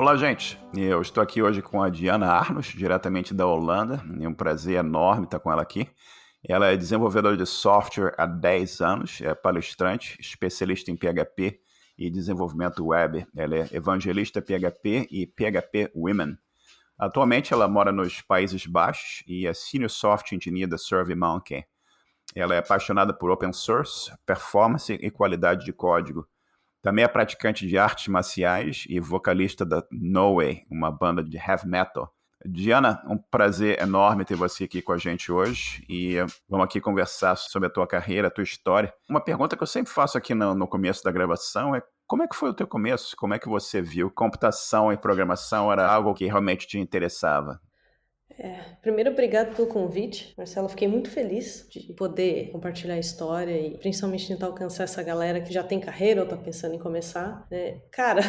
Olá, gente. Eu estou aqui hoje com a Diana Arnos, diretamente da Holanda. É um prazer enorme estar com ela aqui. Ela é desenvolvedora de software há 10 anos, é palestrante, especialista em PHP e desenvolvimento web. Ela é evangelista PHP e PHP Women. Atualmente, ela mora nos Países Baixos e é Senior Software Engineer da SurveyMonkey. Ela é apaixonada por open source, performance e qualidade de código. Também é praticante de artes marciais e vocalista da No Way, uma banda de heavy metal. Diana, um prazer enorme ter você aqui com a gente hoje e vamos aqui conversar sobre a tua carreira, a tua história. Uma pergunta que eu sempre faço aqui no começo da gravação é: como é que foi o teu começo? Como é que você viu? Computação e programação era algo que realmente te interessava? Primeiro, obrigado pelo convite, Marcelo. Fiquei muito feliz de poder compartilhar a história e principalmente tentar alcançar essa galera que já tem carreira ou tá pensando em começar, né? Cara,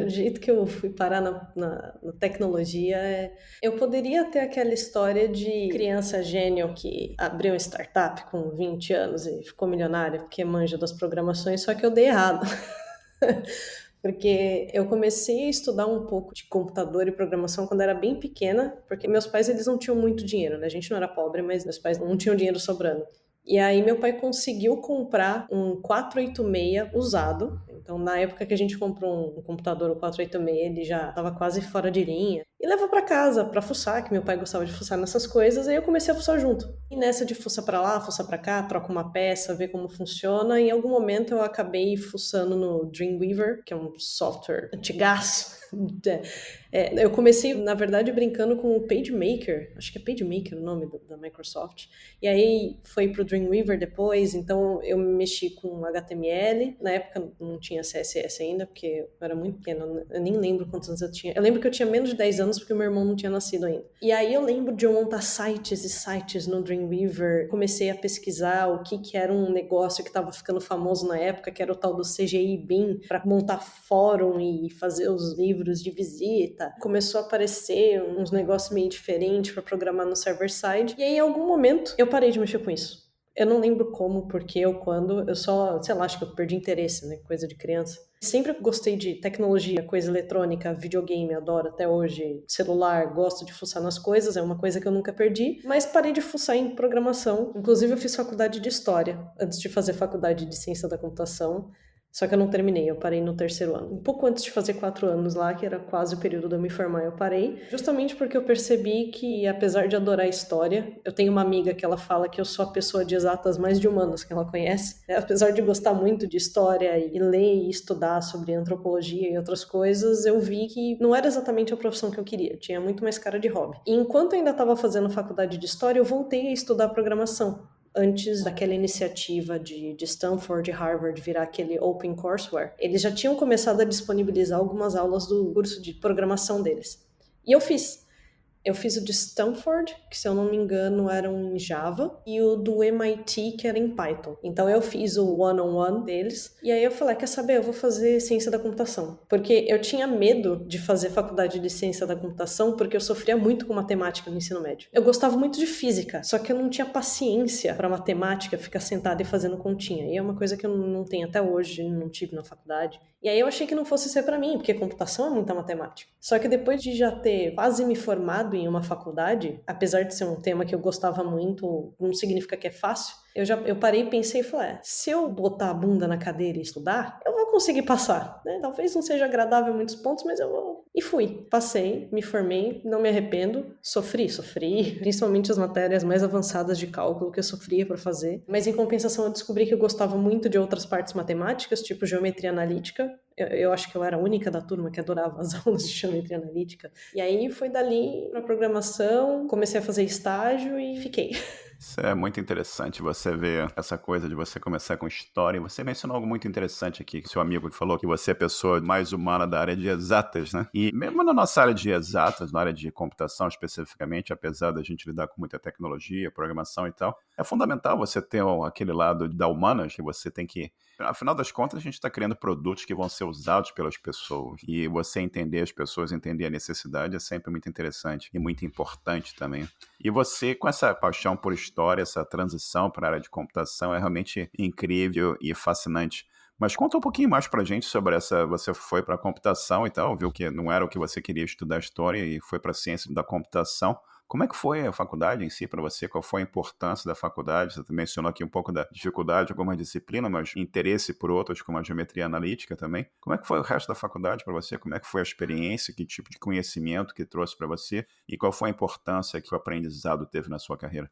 o jeito que eu fui parar na tecnologia eu poderia ter aquela história de criança gênio que abriu uma startup com 20 anos e ficou milionária porque manja das programações, só que eu dei errado. Porque eu comecei a estudar um pouco de computador e programação quando era bem pequena, porque meus pais eles não tinham muito dinheiro, né? A gente não era pobre, mas meus pais não tinham dinheiro sobrando. E aí meu pai conseguiu comprar um 486 usado. Então, na época que a gente comprou um computador, o 486, ele já estava quase fora de linha. E levou para casa para fuçar, que meu pai gostava de fuçar nessas coisas, aí eu comecei a fuçar junto. E nessa de fuça para lá, fuça para cá, troca uma peça, vê como funciona, em algum momento eu acabei fuçando no Dreamweaver, que é um software antigaço. Eu comecei, na verdade, brincando com o PageMaker, acho que é PageMaker o nome da Microsoft, e aí foi pro Dreamweaver depois, então eu mexi com HTML, na época não tinha CSS ainda, porque eu era muito pequena, eu nem lembro quantos anos eu tinha, eu lembro que eu tinha menos de 10 anos porque o meu irmão não tinha nascido ainda. E aí eu lembro de eu montar sites e sites no Dreamweaver, comecei a pesquisar o que era um negócio que estava ficando famoso na época, que era o tal do CGI BIM, para montar fórum e fazer os livros de visita. Começou a aparecer uns negócios meio diferentes para programar no server-side, e aí em algum momento eu parei de mexer com isso. Eu não lembro como, porquê ou quando, eu só, sei lá, acho que eu perdi interesse, né, coisa de criança. Sempre gostei de tecnologia, coisa eletrônica, videogame, adoro até hoje, celular, gosto de fuçar nas coisas, é uma coisa que eu nunca perdi, mas parei de fuçar em programação. Inclusive eu fiz faculdade de História, antes de fazer faculdade de Ciência da Computação, só que eu não terminei, eu parei no terceiro ano. Um pouco antes de fazer 4 anos lá, que era quase o período de eu me formar, eu parei. Justamente porque eu percebi que, apesar de adorar história, eu tenho uma amiga que ela fala que eu sou a pessoa de exatas mais de humanas que ela conhece. Apesar de gostar muito de história e ler e estudar sobre antropologia e outras coisas, eu vi que não era exatamente a profissão que eu queria. Tinha muito mais cara de hobby. E enquanto eu ainda estava fazendo faculdade de história, eu voltei a estudar programação. Antes daquela iniciativa de Stanford e Harvard virar aquele Open Courseware, eles já tinham começado a disponibilizar algumas aulas do curso de programação deles. E eu fiz. Eu fiz o de Stanford, que se eu não me engano era em Java, e o do MIT, que era em Python. Então eu fiz o one-on-one deles, e aí eu falei, quer saber, eu vou fazer ciência da computação. Porque eu tinha medo de fazer faculdade de ciência da computação, porque eu sofria muito com matemática no ensino médio. Eu gostava muito de física, só que eu não tinha paciência para matemática, ficar sentada e fazendo continha. E é uma coisa que eu não tenho até hoje, não tive na faculdade. E aí eu achei que não fosse ser para mim, porque computação é muita matemática. Só que depois de já ter quase me formado em uma faculdade, apesar de ser um tema que eu gostava muito, não significa que é fácil, eu parei e pensei e falei, se eu botar a bunda na cadeira e estudar, eu vou conseguir passar, né? Talvez não seja agradável em muitos pontos, mas eu vou. E fui. Passei, me formei, não me arrependo. Sofri, principalmente as matérias mais avançadas de cálculo que eu sofria para fazer. Mas em compensação eu descobri que eu gostava muito de outras partes matemáticas, tipo geometria analítica. Eu acho que eu era a única da turma que adorava as aulas de geometria analítica. E aí foi dali para programação, comecei a fazer estágio e fiquei. Isso é muito interessante, você ver essa coisa de você começar com história. Você mencionou algo muito interessante aqui, que seu amigo que falou que você é a pessoa mais humana da área de exatas, né? E mesmo na nossa área de exatas, na área de computação especificamente, apesar da gente lidar com muita tecnologia, programação e tal, é fundamental você ter aquele lado da humanas que você tem que... Afinal das contas, a gente está criando produtos que vão ser usados pelas pessoas. E você entender as pessoas, entender a necessidade é sempre muito interessante e muito importante também. E você, com essa paixão por história, essa transição para a área de computação é realmente incrível e fascinante. Mas conta um pouquinho mais pra gente sobre essa. Você foi para computação e tal, viu que não era o que você queria estudar história e foi para ciência da computação. Como é que foi a faculdade em si para você? Qual foi a importância da faculdade? Você mencionou aqui um pouco da dificuldade de alguma disciplina, mas interesse por outras, como a geometria analítica também. Como é que foi o resto da faculdade para você? Como é que foi a experiência? Que tipo de conhecimento que trouxe para você? E qual foi a importância que o aprendizado teve na sua carreira?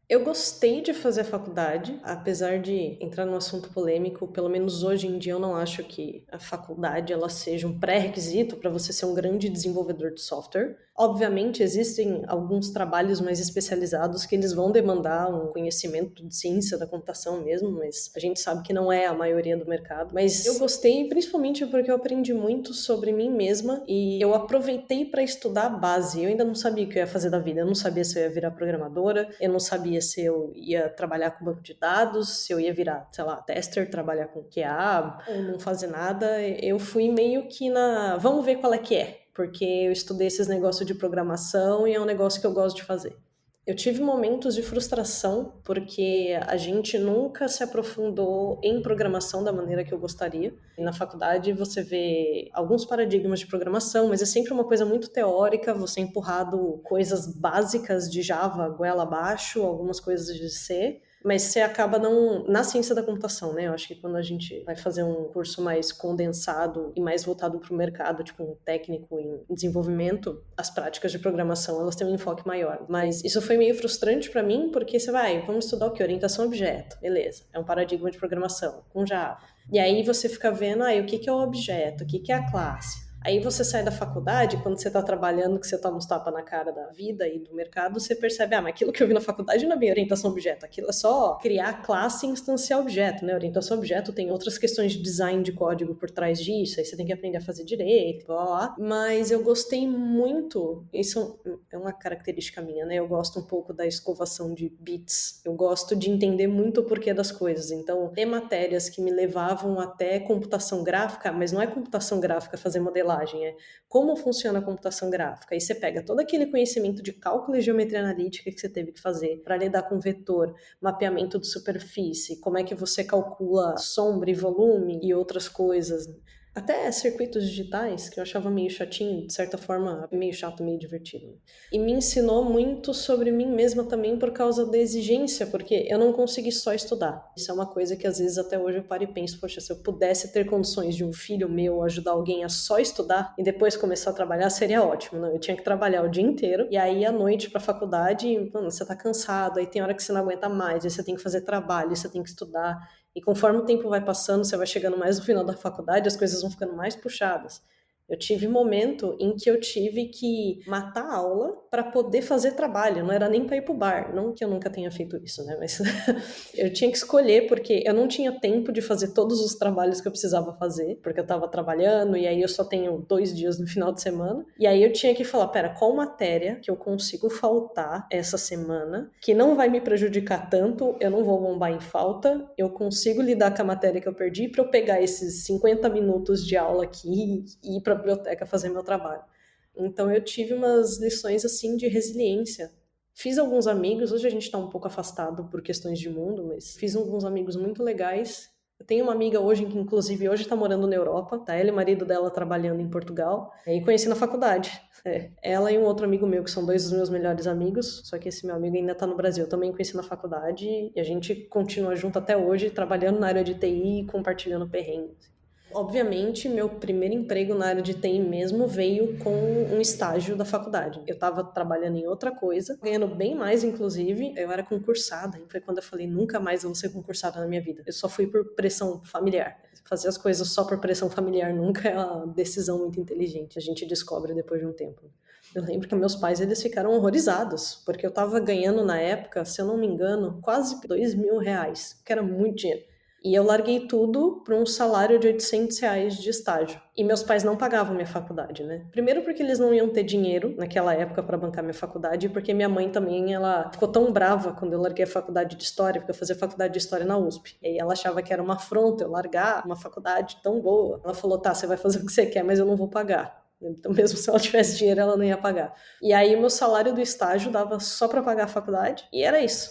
Eu gostei de fazer a faculdade, apesar de entrar num assunto polêmico, pelo menos hoje em dia eu não acho que a faculdade ela seja um pré-requisito para você ser um grande desenvolvedor de software. Obviamente existem alguns trabalhos mais especializados que eles vão demandar um conhecimento de ciência da computação mesmo, mas a gente sabe que não é a maioria do mercado. Mas eu gostei principalmente porque eu aprendi muito sobre mim mesma e eu aproveitei para estudar a base. Eu ainda não sabia o que eu ia fazer da vida, eu não sabia se eu ia virar programadora, eu não sabia se eu ia trabalhar com banco de dados, se eu ia virar, sei lá, tester, trabalhar com QA, ou não fazer nada. Eu fui meio que vamos ver qual é que é, porque eu estudei esses negócios de programação e é um negócio que eu gosto de fazer. Eu tive momentos de frustração porque a gente nunca se aprofundou em programação da maneira que eu gostaria. E na faculdade você vê alguns paradigmas de programação, mas é sempre uma coisa muito teórica, você é empurrado coisas básicas de Java, goela abaixo, algumas coisas de C, mas você acaba não... Na ciência da computação, né? Eu acho que quando a gente vai fazer um curso mais condensado e mais voltado para o mercado, tipo um técnico em desenvolvimento, as práticas de programação, elas têm um enfoque maior. Mas isso foi meio frustrante para mim, porque você vamos estudar o quê? Orientação a objeto. Beleza, é um paradigma de programação, com Java. E aí você fica vendo, o que é o objeto? O que é a classe? Aí você sai da faculdade, quando você está trabalhando, que você toma uns tapas na cara da vida e do mercado, você percebe, mas aquilo que eu vi na faculdade não é bem orientação a objeto, aquilo é só criar classe e instanciar objeto, né? Orientação a objeto tem outras questões de design de código por trás disso, aí você tem que aprender a fazer direito, blá, blá, blá. Mas eu gostei muito, isso é uma característica minha, né? Eu gosto um pouco da escovação de bits, eu gosto de entender muito o porquê das coisas, então tem matérias que me levavam até computação gráfica, mas não é computação gráfica fazer modelagem, é como funciona a computação gráfica. Aí você pega todo aquele conhecimento de cálculo e geometria analítica que você teve que fazer para lidar com vetor, mapeamento de superfície, como é que você calcula sombra e volume e outras coisas. Até circuitos digitais, que eu achava meio chatinho, de certa forma, meio chato, meio divertido. E me ensinou muito sobre mim mesma também por causa da exigência, porque eu não consegui só estudar. Isso é uma coisa que às vezes até hoje eu paro e penso, poxa, se eu pudesse ter condições de um filho meu ajudar alguém a só estudar e depois começar a trabalhar, seria ótimo. Não, eu tinha que trabalhar o dia inteiro e aí à noite pra faculdade, mano, você tá cansado, aí tem hora que você não aguenta mais, aí você tem que fazer trabalho, aí você tem que estudar. E conforme o tempo vai passando, você vai chegando mais no final da faculdade, as coisas vão ficando mais puxadas. Eu tive um momento em que eu tive que matar a aula para poder fazer trabalho, não era nem para ir pro bar, não que eu nunca tenha feito isso, né, mas eu tinha que escolher porque eu não tinha tempo de fazer todos os trabalhos que eu precisava fazer, porque eu estava trabalhando e aí eu só tenho 2 dias no final de semana, e aí eu tinha que falar, pera, qual matéria que eu consigo faltar essa semana, que não vai me prejudicar tanto, eu não vou bombar em falta, eu consigo lidar com a matéria que eu perdi para eu pegar esses 50 minutos de aula aqui e ir para biblioteca fazer meu trabalho. Então eu tive umas lições assim de resiliência. Fiz alguns amigos, hoje a gente tá um pouco afastado por questões de mundo, mas fiz alguns amigos muito legais. Eu tenho uma amiga hoje que inclusive hoje tá morando na Europa, tá ela e o marido dela trabalhando em Portugal, e conheci na faculdade. Ela e um outro amigo meu, que são 2 dos meus melhores amigos, só que esse meu amigo ainda tá no Brasil, eu também conheci na faculdade, e a gente continua junto até hoje, trabalhando na área de TI e compartilhando perrengues. Obviamente, meu primeiro emprego na área de TI mesmo veio com um estágio da faculdade. Eu estava trabalhando em outra coisa, ganhando bem mais, inclusive. Eu era concursada, e foi quando eu falei, nunca mais eu vou ser concursada na minha vida. Eu só fui por pressão familiar. Fazer as coisas só por pressão familiar nunca é uma decisão muito inteligente. A gente descobre depois de um tempo. Eu lembro que meus pais, eles ficaram horrorizados, porque eu estava ganhando na época, se eu não me engano, quase R$ 2.000, que era muito dinheiro. E eu larguei tudo para um salário de R$ 800 de estágio. E meus pais não pagavam minha faculdade, né? Primeiro porque eles não iam ter dinheiro naquela época para bancar minha faculdade, e porque minha mãe também, ela ficou tão brava quando eu larguei a faculdade de História, porque eu fazia faculdade de História na USP. E aí ela achava que era uma afronta eu largar uma faculdade tão boa. Ela falou, tá, você vai fazer o que você quer, mas eu não vou pagar. Então, mesmo se ela tivesse dinheiro, ela não ia pagar. E aí, o meu salário do estágio dava só para pagar a faculdade, e era isso.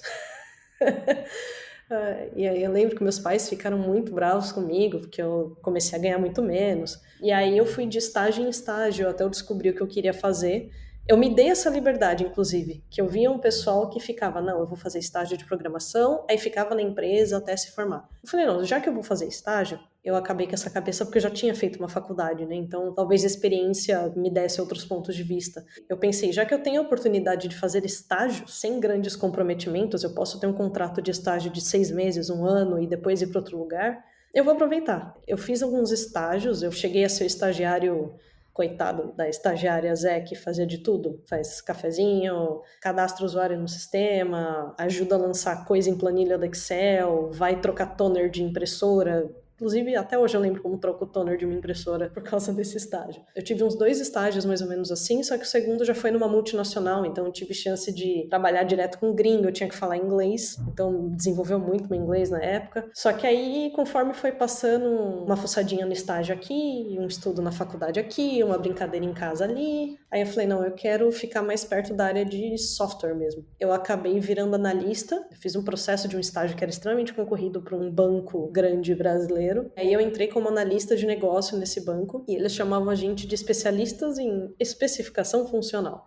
E aí eu lembro que meus pais ficaram muito bravos comigo, porque eu comecei a ganhar muito menos. E aí eu fui de estágio em estágio até eu descobrir o que eu queria fazer. Eu me dei essa liberdade, inclusive, que eu via um pessoal que ficava, não, eu vou fazer estágio de programação, aí ficava na empresa até se formar. Eu falei, não, já que eu vou fazer estágio, eu acabei com essa cabeça porque eu já tinha feito uma faculdade, né? Então, talvez a experiência me desse outros pontos de vista. Eu pensei, já que eu tenho a oportunidade de fazer estágio sem grandes comprometimentos, eu posso ter um contrato de estágio de 6 meses, um ano e depois ir para outro lugar, eu vou aproveitar. Eu fiz alguns estágios, eu cheguei a ser estagiário, coitado da estagiária Zé, que fazia de tudo. Faz cafezinho, cadastra o usuário no sistema, ajuda a lançar coisa em planilha do Excel, vai trocar toner de impressora. Inclusive, até hoje eu lembro como troco o toner de uma impressora por causa desse estágio. Eu tive uns 2 estágios mais ou menos assim, só que o segundo já foi numa multinacional, então eu tive chance de trabalhar direto com gringo, eu tinha que falar inglês, então desenvolveu muito meu inglês na época. Só que aí, conforme foi passando uma fuçadinha no estágio aqui, um estudo na faculdade aqui, uma brincadeira em casa ali, aí eu falei, não, eu quero ficar mais perto da área de software mesmo. Eu acabei virando analista, eu fiz um processo de um estágio que era extremamente concorrido para um banco grande brasileiro. Aí eu entrei como analista de negócio nesse banco e eles chamavam a gente de especialistas em especificação funcional.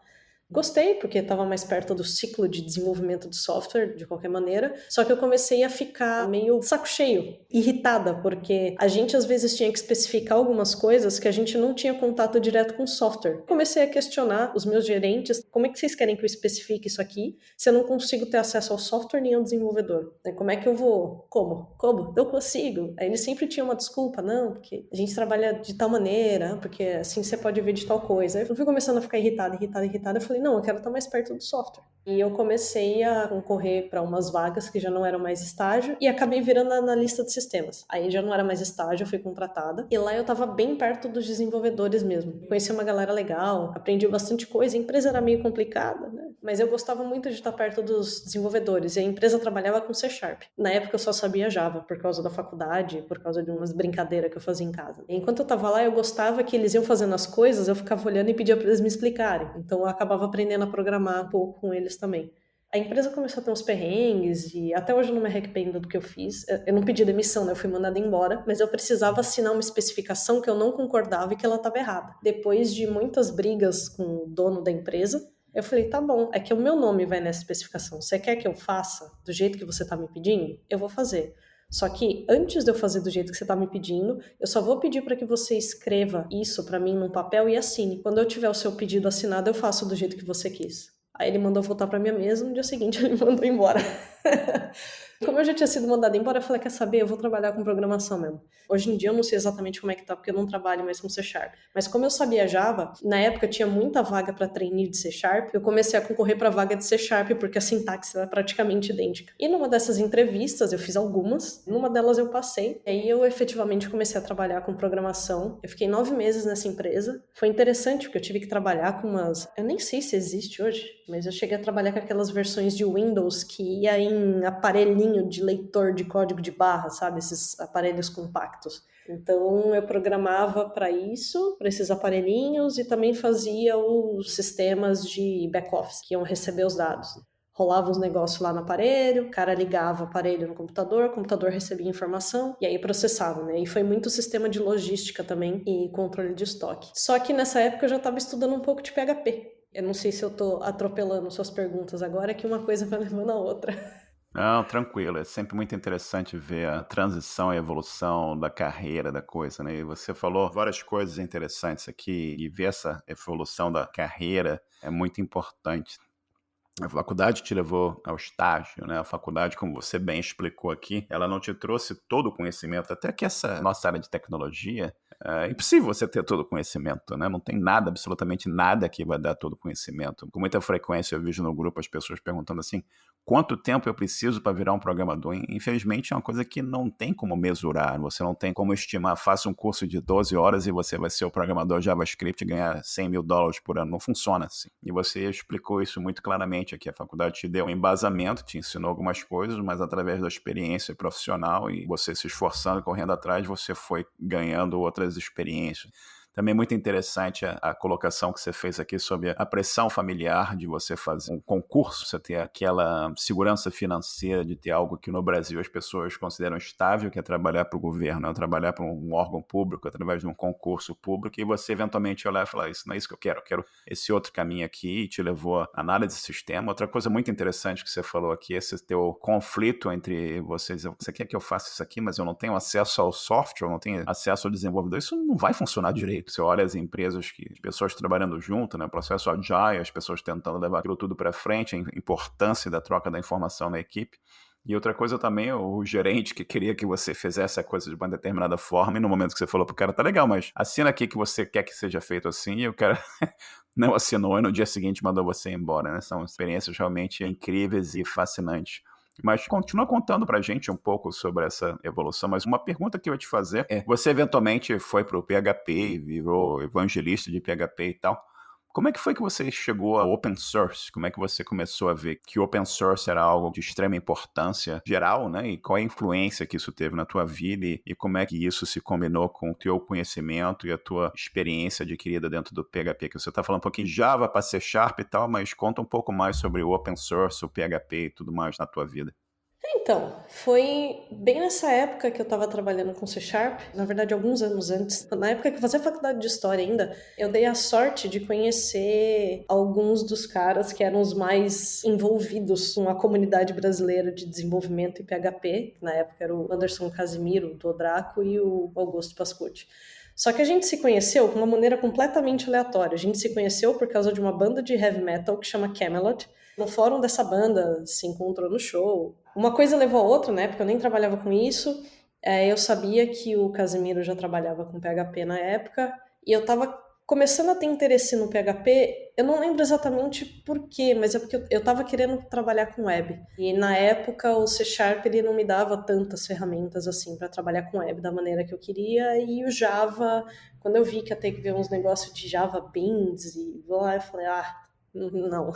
Gostei, porque estava mais perto do ciclo de desenvolvimento de software, de qualquer maneira. Só que eu comecei a ficar meio saco cheio, irritada, porque a gente às vezes tinha que especificar algumas coisas que a gente não tinha contato direto com o software. Comecei a questionar os meus gerentes, como é que vocês querem que eu especifique isso aqui, se eu não consigo ter acesso ao software nem ao desenvolvedor? Como é que eu vou? Como? Como? Eu consigo. Aí eles sempre tinham uma desculpa, não, porque a gente trabalha de tal maneira, porque assim você pode ver de tal coisa. Aí eu fui começando a ficar irritada. Eu falei, não, eu quero estar mais perto do software. E eu comecei a concorrer para umas vagas que já não eram mais estágio e acabei virando analista de sistemas. Aí já não era mais estágio, eu fui contratada. E lá eu estava bem perto dos desenvolvedores mesmo. Conheci uma galera legal, aprendi bastante coisa. A empresa era meio complicada, né? Mas eu gostava muito de estar perto dos desenvolvedores. E a empresa trabalhava com C#. Na época eu só sabia Java, por causa da faculdade, por causa de umas brincadeiras que eu fazia em casa. E enquanto eu estava lá, eu gostava que eles iam fazendo as coisas, eu ficava olhando e pedia para eles me explicarem. Então eu acabava aprendendo a programar um pouco com eles também. A empresa começou a ter uns perrengues e até hoje eu não me arrependo do que eu fiz. Eu não pedi demissão, né? Eu fui mandada embora, mas eu precisava assinar uma especificação que eu não concordava e que ela estava errada. Depois de muitas brigas com o dono da empresa, eu falei, tá bom, é que o meu nome vai nessa especificação. Você quer que eu faça do jeito que você tá me pedindo? Eu vou fazer. Só que antes de eu fazer do jeito que você tá me pedindo, eu só vou pedir para que você escreva isso para mim num papel e assine. Quando eu tiver o seu pedido assinado, eu faço do jeito que você quis. Aí ele mandou voltar pra minha mesa, no dia seguinte ele me mandou embora. Como eu já tinha sido mandada embora, eu falei, quer saber, eu vou trabalhar com programação mesmo. Hoje em dia eu não sei exatamente como é que tá, porque eu não trabalho mais com C#. Mas como eu sabia Java, na época tinha muita vaga para trainee de C#, eu comecei a concorrer para vaga de C#, porque a sintaxe era praticamente idêntica. E numa dessas entrevistas, eu fiz algumas, numa delas eu passei, e aí eu efetivamente comecei a trabalhar com programação. Eu fiquei 9 meses nessa empresa. Foi interessante, porque eu tive que trabalhar com umas... Eu nem sei se existe hoje, mas eu cheguei a trabalhar com aquelas versões de Windows que ia em aparelhinho de leitor de código de barra, sabe? Esses aparelhos compactos. Então eu programava para isso, para esses aparelhinhos, e também fazia os sistemas de back-office, que iam receber os dados. Rolava os negócios lá no aparelho, o cara ligava o aparelho no computador, o computador recebia informação e aí processava, né? E foi muito sistema de logística também e controle de estoque. Só que nessa época eu já estava estudando um pouco de PHP. Eu não sei se eu tô atropelando suas perguntas agora, que uma coisa vai levando a outra. Não, tranquilo. É sempre muito interessante ver a transição e a evolução da carreira, da coisa, né? E você falou várias coisas interessantes aqui, e ver essa evolução da carreira é muito importante. A faculdade te levou ao estágio, né? A faculdade, como você bem explicou aqui, ela não te trouxe todo o conhecimento, até que essa nossa área de tecnologia, é impossível você ter todo o conhecimento, né? Não tem nada, absolutamente nada que vai dar todo o conhecimento. Com muita frequência eu vejo no grupo as pessoas perguntando assim, quanto tempo eu preciso para virar um programador? Infelizmente é uma coisa que não tem como mesurar, você não tem como estimar, faça um curso de 12 horas e você vai ser o programador JavaScript e ganhar $100 mil por ano. Não funciona assim. E você explicou isso muito claramente aqui. A faculdade te deu um embasamento, te ensinou algumas coisas, mas através da experiência profissional e você se esforçando, correndo atrás, você foi ganhando outras experiências. Também muito interessante a colocação que você fez aqui sobre a pressão familiar de você fazer um concurso, você ter aquela segurança financeira de ter algo que no Brasil as pessoas consideram estável, que é trabalhar para o governo, é trabalhar para um órgão público, através de um concurso público, e você eventualmente olhar e falar, isso não é isso que eu quero esse outro caminho aqui, e te levou a análise de sistema. Outra coisa muito interessante que você falou aqui, esse teu conflito entre vocês, você quer que eu faça isso aqui, mas eu não tenho acesso ao software, eu não tenho acesso ao desenvolvedor, isso não vai funcionar direito. Você olha as empresas, as pessoas trabalhando junto, né, processo agile, as pessoas tentando levar aquilo tudo para frente, a importância da troca da informação na equipe. E outra coisa também, o gerente que queria que você fizesse a coisa de uma determinada forma, e no momento que você falou pro cara, tá legal, mas assina aqui que você quer que seja feito assim, e o cara não assinou, e no dia seguinte mandou você embora, né? São experiências realmente incríveis e fascinantes. Mas continua contando pra gente um pouco sobre essa evolução. Mas uma pergunta que eu ia te fazer é, você eventualmente foi pro PHP, virou evangelista de PHP e tal. Como é que foi que você chegou ao open source? Como é que você começou a ver que o open source era algo de extrema importância geral, né? E qual a influência que isso teve na tua vida e como é que isso se combinou com o teu conhecimento e a tua experiência adquirida dentro do PHP? Que você está falando um pouquinho de Java para C# e tal, mas conta um pouco mais sobre o open source, o PHP e tudo mais na tua vida. Então, foi bem nessa época que eu estava trabalhando com C#, na verdade alguns anos antes, na época que eu fazia faculdade de História ainda, eu dei a sorte de conhecer alguns dos caras que eram os mais envolvidos com a comunidade brasileira de desenvolvimento em PHP, que na época era o Anderson Casimiro, o Todraco e o Augusto Pascucci. Só que a gente se conheceu de uma maneira completamente aleatória. A gente se conheceu por causa de uma banda de heavy metal que chama Camelot. No fórum dessa banda, se encontrou no show. Uma coisa levou a outra, né? Porque eu nem trabalhava com isso. Eu sabia que o Casimiro já trabalhava com PHP na época. E eu tava começando a ter interesse no PHP. Eu não lembro exatamente por quê, mas é porque eu tava querendo trabalhar com web. E na época o C# ele não me dava tantas ferramentas assim para trabalhar com web da maneira que eu queria. E o Java, quando eu vi que ia ter que ver uns negócios de Java Beans e lá, eu falei, não.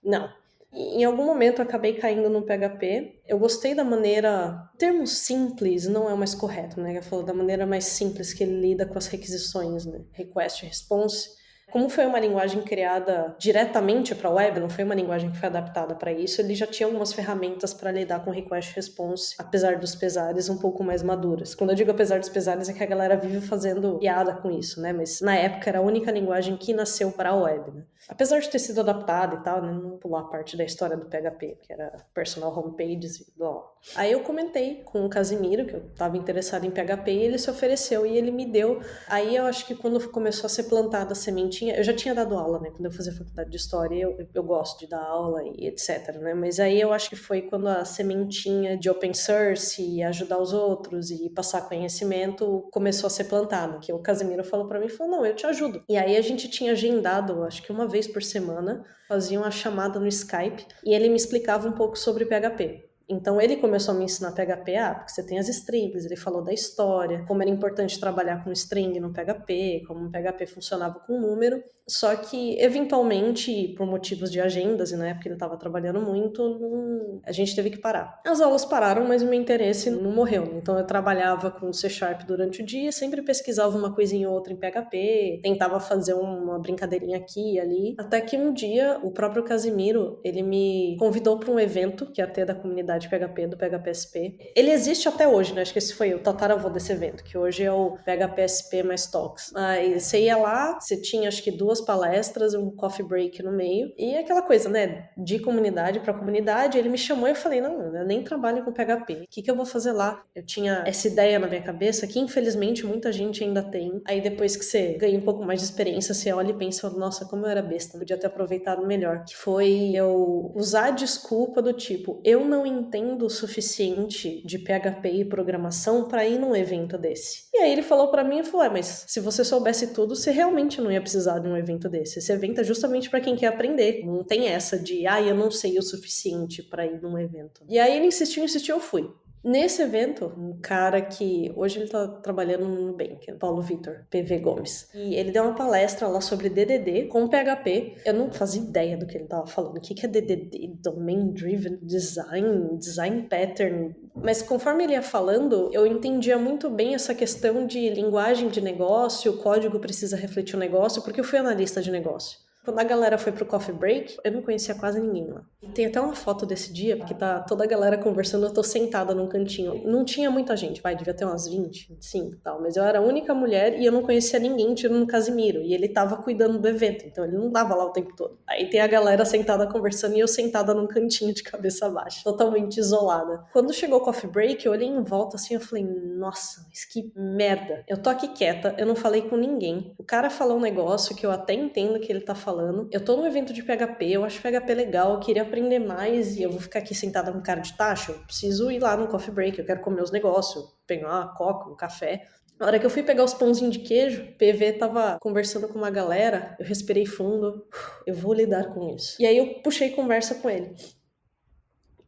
Não. Em algum momento eu acabei caindo no PHP. Eu gostei da maneira... O termo simples não é o mais correto, né? Eu falo da maneira mais simples que ele lida com as requisições, né? Request Response. Como foi uma linguagem criada diretamente para a web, não foi uma linguagem que foi adaptada para isso, ele já tinha algumas ferramentas para lidar com request response, apesar dos pesares, um pouco mais maduras. Quando eu digo apesar dos pesares, é que a galera vive fazendo piada com isso, né? Mas na época era a única linguagem que nasceu para a web, né? Apesar de ter sido adaptada e tal, né? Não pular a parte da história do PHP, que era personal homepages e blá. Aí eu comentei com o Casimiro, que eu estava interessado em PHP, e ele se ofereceu e ele me deu. Aí eu acho que quando começou a ser plantada a sementinha, eu já tinha dado aula, né? Quando eu fazia faculdade de História, eu gosto de dar aula e etc, né? Mas aí eu acho que foi quando a sementinha de open source e ajudar os outros e passar conhecimento começou a ser plantada, que o Casimiro falou pra mim, falou, não, eu te ajudo. E aí a gente tinha agendado, acho que uma vez por semana, fazia uma chamada no Skype e ele me explicava um pouco sobre PHP. Então ele começou a me ensinar PHP, porque você tem as strings, ele falou da história, como era importante trabalhar com string no PHP, como o PHP funcionava com número, só que eventualmente, por motivos de agendas, e na época ele estava trabalhando muito, a gente teve que parar. As aulas pararam, mas o meu interesse não morreu, né? Então eu trabalhava com C# durante o dia, sempre pesquisava uma coisinha ou outra em PHP, tentava fazer uma brincadeirinha aqui e ali, até que um dia o próprio Casimiro, ele me convidou para um evento que ia ter da comunidade PHP, do PHPSP. Ele existe até hoje, né? Acho que esse foi o tataravô desse evento, que hoje é o PHPSP mais Talks. Aí você ia lá, você tinha acho que 2 palestras, um coffee break no meio, e aquela coisa, né? De comunidade para comunidade, ele me chamou e eu falei, não, eu nem trabalho com PHP, o que eu vou fazer lá? Eu tinha essa ideia na minha cabeça, que infelizmente muita gente ainda tem. Aí depois que você ganha um pouco mais de experiência, você olha e pensa, nossa, como eu era besta, podia ter aproveitado melhor. Que foi eu usar a desculpa do tipo, eu não entendo o suficiente de PHP e programação para ir num evento desse. E aí ele falou para mim e falou, mas se você soubesse tudo, você realmente não ia precisar de um evento desse. Esse evento é justamente para quem quer aprender. Não tem essa de, eu não sei o suficiente para ir num evento. E aí ele insistiu, eu fui. Nesse evento, um cara que hoje ele tá trabalhando no Nubank, Paulo Vitor PV Gomes, e ele deu uma palestra lá sobre DDD com PHP. Eu não fazia ideia do que ele tava falando. O que é DDD? Domain Driven Design, Design Pattern. Mas conforme ele ia falando, eu entendia muito bem essa questão de linguagem de negócio, o código precisa refletir o negócio, porque eu fui analista de negócio. Quando a galera foi pro coffee break, eu não conhecia quase ninguém lá. Tem até uma foto desse dia, porque tá toda a galera conversando, eu tô sentada num cantinho. Não tinha muita gente, devia ter umas 20, 25 e tal, mas eu era a única mulher e eu não conhecia ninguém, tirando o Casimiro, e ele tava cuidando do evento, então ele não tava lá o tempo todo. Aí tem a galera sentada conversando e eu sentada num cantinho de cabeça baixa, totalmente isolada. Quando chegou o coffee break, eu olhei em volta assim, eu falei, nossa, mas que merda. Eu tô aqui quieta, eu não falei com ninguém. O cara falou um negócio que eu até entendo que ele tá falando. Eu tô num evento de PHP, eu acho PHP legal, eu queria aprender mais e eu vou ficar aqui sentada com cara de tacho. Eu preciso ir lá no coffee break, eu quero comer os negócios, pegar uma coca, um café. Na hora que eu fui pegar os pãozinhos de queijo, o PV tava conversando com uma galera, eu respirei fundo, eu vou lidar com isso. E aí eu puxei conversa com ele.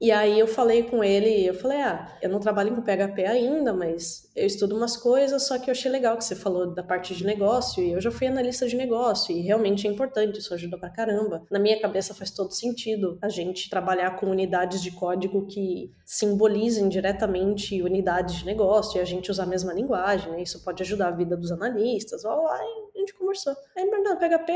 E aí eu falei com ele, eu falei, eu não trabalho com PHP ainda, mas eu estudo umas coisas, só que eu achei legal que você falou da parte de negócio, e eu já fui analista de negócio, e realmente é importante, isso ajuda pra caramba. Na minha cabeça faz todo sentido a gente trabalhar com unidades de código que simbolizem diretamente unidades de negócio, e a gente usar a mesma linguagem, né? Isso pode ajudar a vida dos analistas, a gente conversou. Aí ele perguntou, PHP,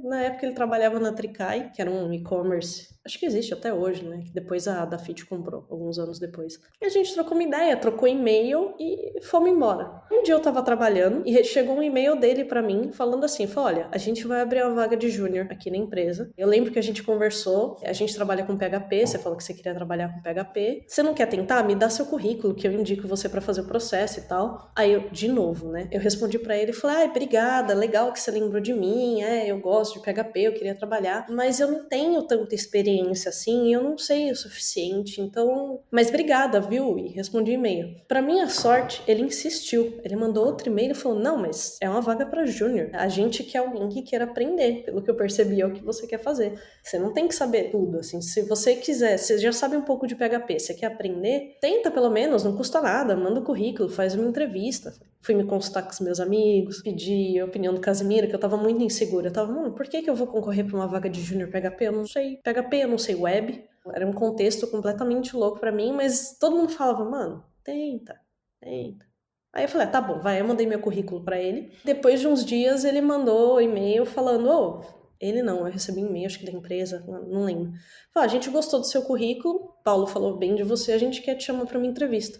na época ele trabalhava na Tricai, que era um e-commerce, acho que existe até hoje, né? Que depois a Dafit comprou, alguns anos depois. E a gente trocou uma ideia, trocou e-mail e fomos embora. Um dia eu tava trabalhando e chegou um e-mail dele pra mim falando assim, falou, olha, a gente vai abrir uma vaga de júnior aqui na empresa. Eu lembro que a gente conversou, a gente trabalha com PHP, você falou que você queria trabalhar com PHP. Você não quer tentar? Me dá seu currículo que eu indico você pra fazer o processo e tal. Aí eu, de novo, né? Eu respondi pra ele e falei, obrigada, legal que você lembrou de mim, eu gosto de PHP, eu queria trabalhar, mas eu não tenho tanta experiência assim, eu não sei o suficiente, então... Mas obrigada, viu? E respondi o e-mail. Pra minha sorte, ele insistiu. Ele mandou outro e-mail e falou, não, mas é uma vaga pra júnior. A gente quer alguém que queira aprender. Pelo que eu percebi, é o que você quer fazer. Você não tem que saber tudo, assim. Se você quiser, você já sabe um pouco de PHP, você quer aprender, tenta pelo menos, não custa nada, manda o currículo, faz uma entrevista. Fui me consultar com os meus amigos, pedi a opinião do Casimiro, que eu tava muito insegura. Eu tava, por que eu vou concorrer pra uma vaga de júnior PHP? Eu não sei PHP, eu não sei web. Era um contexto completamente louco pra mim, mas todo mundo falava, mano, tenta. Aí eu falei, tá bom, vai, eu mandei meu currículo pra ele. Depois de uns dias ele mandou e-mail falando, ele não, eu recebi um e-mail, acho que da empresa, não lembro. Falou, a gente gostou do seu currículo, Paulo falou bem de você, a gente quer te chamar pra uma entrevista.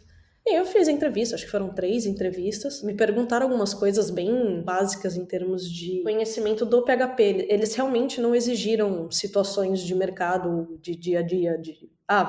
E eu fiz a entrevista, acho que foram 3 entrevistas. Me perguntaram algumas coisas bem básicas em termos de conhecimento do PHP. Eles realmente não exigiram situações de mercado, de dia a dia,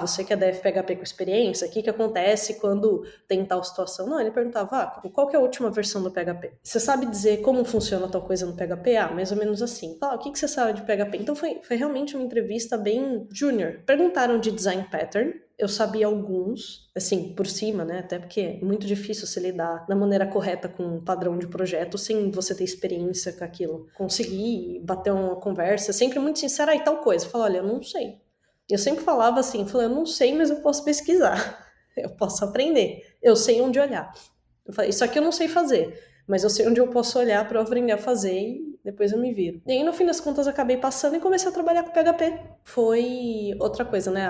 você que é da FPHP com experiência, o que acontece quando tem tal situação? Não, ele perguntava, qual que é a última versão do PHP? Você sabe dizer como funciona tal coisa no PHP? Mais ou menos assim. O que você sabe de PHP? Então foi realmente uma entrevista bem júnior. Perguntaram de design pattern, eu sabia alguns, assim, por cima, né? Até porque é muito difícil se lidar da maneira correta com um padrão de projeto sem você ter experiência com aquilo. Consegui bater uma conversa, sempre muito sincera, e tal coisa. Falar, olha, eu não sei. Eu sempre falava assim, eu não sei, mas eu posso pesquisar. Eu posso aprender. Eu sei onde olhar. Eu falei, isso aqui eu não sei fazer, mas eu sei onde eu posso olhar para eu aprender a fazer e depois eu me viro. E aí, no fim das contas, eu acabei passando e comecei a trabalhar com PHP. Foi outra coisa, né?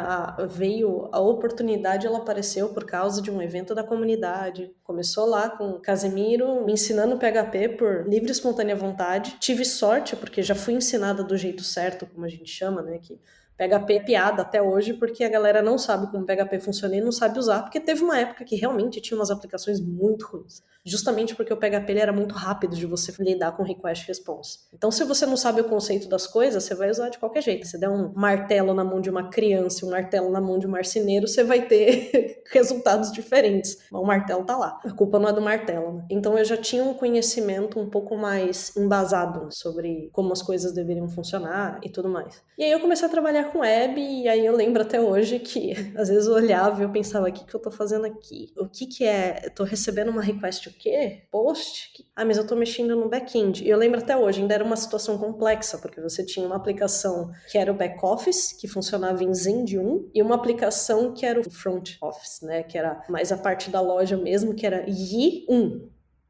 Veio a oportunidade, ela apareceu por causa de um evento da comunidade. Começou lá com o Casemiro me ensinando PHP por livre e espontânea vontade. Tive sorte, porque já fui ensinada do jeito certo, como a gente chama, né? Que PHP é piada até hoje, porque a galera não sabe como PHP funciona e não sabe usar, porque teve uma época que realmente tinha umas aplicações muito ruins. Justamente porque o PHP ele era muito rápido de você lidar com request response. Então, se você não sabe o conceito das coisas, você vai usar de qualquer jeito. Se der um martelo na mão de uma criança e um martelo na mão de um marceneiro, você vai ter resultados diferentes. Mas o martelo tá lá. A culpa não é do martelo, né? Então, eu já tinha um conhecimento um pouco mais embasado sobre como as coisas deveriam funcionar e tudo mais. E aí eu comecei a trabalhar com web, e aí eu lembro até hoje que às vezes eu olhava e eu pensava, o que eu tô fazendo aqui? O que é? Eu tô recebendo uma request o quê? Post? Ah, mas eu tô mexendo no back-end. E eu lembro até hoje, ainda era uma situação complexa, porque você tinha uma aplicação que era o back-office, que funcionava em Zend 1, e uma aplicação que era o front-office, né? Que era mais a parte da loja mesmo, que era Yi1.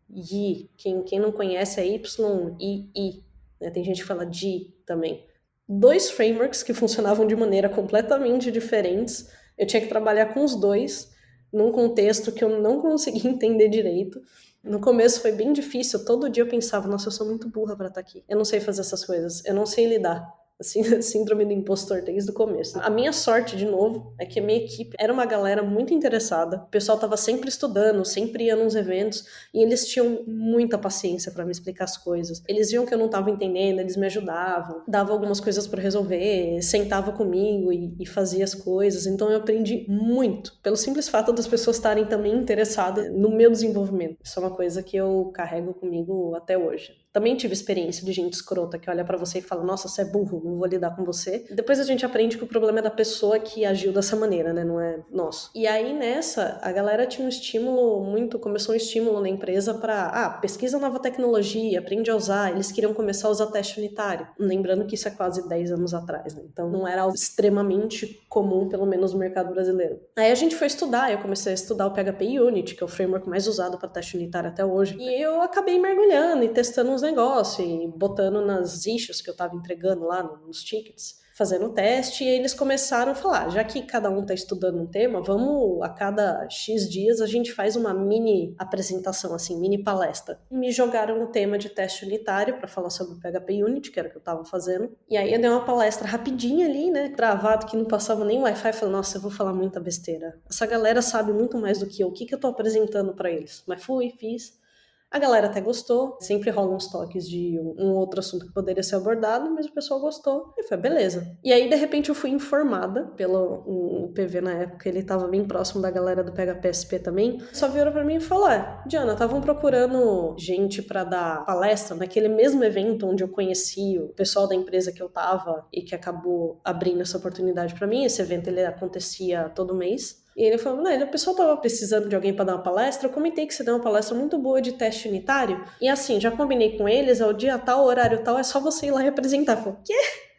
Yi, quem não conhece é Y-I-I, né? Tem gente que fala Ji também. 2 frameworks que funcionavam de maneira completamente diferentes. Eu tinha que trabalhar com os dois, num contexto que eu não conseguia entender direito. No começo foi bem difícil, todo dia eu pensava, nossa, eu sou muito burra para estar aqui. Eu não sei fazer essas coisas, eu não sei lidar. Assim, síndrome do impostor desde o começo. A minha sorte, de novo, é que a minha equipe era uma galera muito interessada. O pessoal tava sempre estudando, sempre ia nos eventos, e eles tinham muita paciência para me explicar as coisas. Eles viam que eu não tava entendendo, eles me ajudavam, davam algumas coisas para resolver, sentava comigo e fazia as coisas. Então eu aprendi muito, pelo simples fato das pessoas estarem também interessadas no meu desenvolvimento. Isso é uma coisa que eu carrego comigo até hoje. Também tive experiência de gente escrota que olha pra você e fala, nossa, você é burro, não vou lidar com você. Depois a gente aprende que o problema é da pessoa que agiu dessa maneira, né? Não é nosso. E aí nessa, a galera tinha um estímulo começou um estímulo na empresa pra, pesquisa nova tecnologia, aprende a usar. Eles queriam começar a usar teste unitário. Lembrando que isso é quase 10 anos atrás, né? Então não era algo extremamente comum, pelo menos no mercado brasileiro. Aí a gente foi estudar, eu comecei a estudar o PHP Unit, que é o framework mais usado para teste unitário até hoje. E eu acabei mergulhando e testando uns negócio e botando nas issues que eu tava entregando lá nos tickets, fazendo o teste, e aí eles começaram a falar, já que cada um tá estudando um tema, vamos, a cada X dias, a gente faz uma mini apresentação, assim, mini palestra. E me jogaram no tema de teste unitário para falar sobre o PHP Unit, que era o que eu tava fazendo, e aí eu dei uma palestra rapidinha ali, né, travado, que não passava nem Wi-Fi, falei, nossa, eu vou falar muita besteira. Essa galera sabe muito mais do que eu, o que eu tô apresentando para eles? Mas fui, fiz. A galera até gostou, sempre rolam uns toques de um outro assunto que poderia ser abordado, mas o pessoal gostou e foi beleza. E aí, de repente, eu fui informada pelo o PV na época, ele tava bem próximo da galera do PHPSP também, só virou pra mim e falou, Diana, estavam procurando gente pra dar palestra naquele mesmo evento onde eu conheci o pessoal da empresa que eu tava e que acabou abrindo essa oportunidade pra mim. Esse evento ele acontecia todo mês. E ele falou, o pessoal tava precisando de alguém para dar uma palestra, eu comentei que você deu uma palestra muito boa de teste unitário, e assim, já combinei com eles, é o dia tal, horário tal, é só você ir lá e apresentar. Eu falei, quê?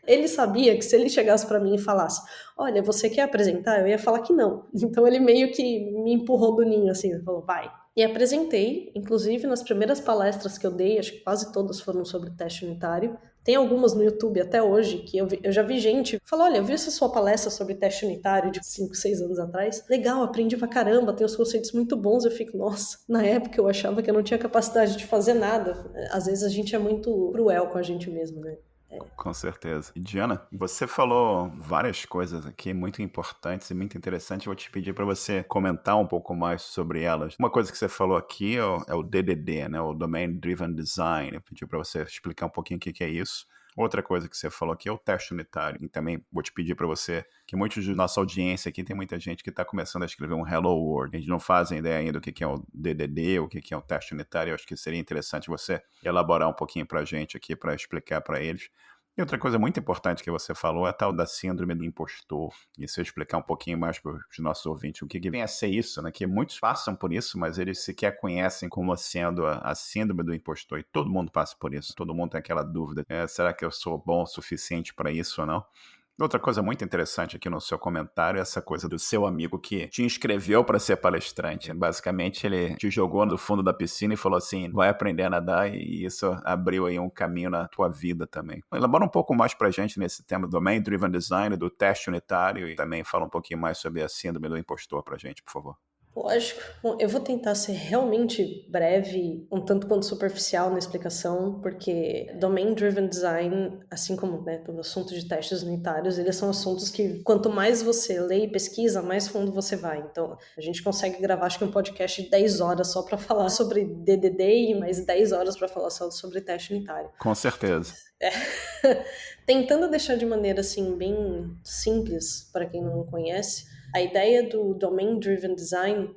Ele sabia que se ele chegasse para mim e falasse, olha, você quer apresentar? Eu ia falar que não. Então ele meio que me empurrou do ninho, assim, ele falou, vai. E apresentei, inclusive nas primeiras palestras que eu dei, acho que quase todas foram sobre teste unitário. Tem algumas no YouTube até hoje que eu já vi gente falar, olha, eu vi essa sua palestra sobre teste unitário de 5, 6 anos atrás. Legal, aprendi pra caramba, tem os conceitos muito bons. Eu fico, nossa, na época eu achava que eu não tinha capacidade de fazer nada. Às vezes a gente é muito cruel com a gente mesmo, né? Com certeza. E Diana, você falou várias coisas aqui muito importantes e muito interessantes. Eu vou te pedir para você comentar um pouco mais sobre elas. Uma coisa que você falou aqui é o DDD, né? O Domain Driven Design. Eu pedi para você explicar um pouquinho o que é isso. Outra coisa que você falou aqui é o teste unitário. E também vou te pedir para você, que muitos de nossa audiência aqui, tem muita gente que está começando a escrever um Hello World. A gente não faz ideia ainda do que é o DDD, o que é o teste unitário. Eu acho que seria interessante você elaborar um pouquinho para a gente aqui, para explicar para eles. E outra coisa muito importante que você falou é a tal da síndrome do impostor. E se eu explicar um pouquinho mais para os nossos ouvintes o que vem a ser isso, né? Que muitos passam por isso, mas eles sequer conhecem como sendo a síndrome do impostor. E todo mundo passa por isso. Todo mundo tem aquela dúvida. Será que eu sou bom o suficiente para isso ou não? Outra coisa muito interessante aqui no seu comentário é essa coisa do seu amigo que te inscreveu para ser palestrante. Basicamente, ele te jogou no fundo da piscina e falou assim, vai aprender a nadar, e isso abriu aí um caminho na tua vida também. Elabora um pouco mais pra gente nesse tema do Domain Driven Design, do teste unitário, e também fala um pouquinho mais sobre a síndrome do impostor pra gente, por favor. Lógico. Bom, eu vou tentar ser realmente breve, um tanto quanto superficial na explicação, porque Domain Driven Design, assim como, né, todo assunto de testes unitários, eles são assuntos que quanto mais você lê e pesquisa, mais fundo você vai. Então, a gente consegue gravar, acho que um podcast de 10 horas só para falar sobre DDD e mais 10 horas para falar só sobre teste unitário. Com certeza. Tentando deixar de maneira, assim, bem simples, para quem não conhece, a ideia do Domain Driven Design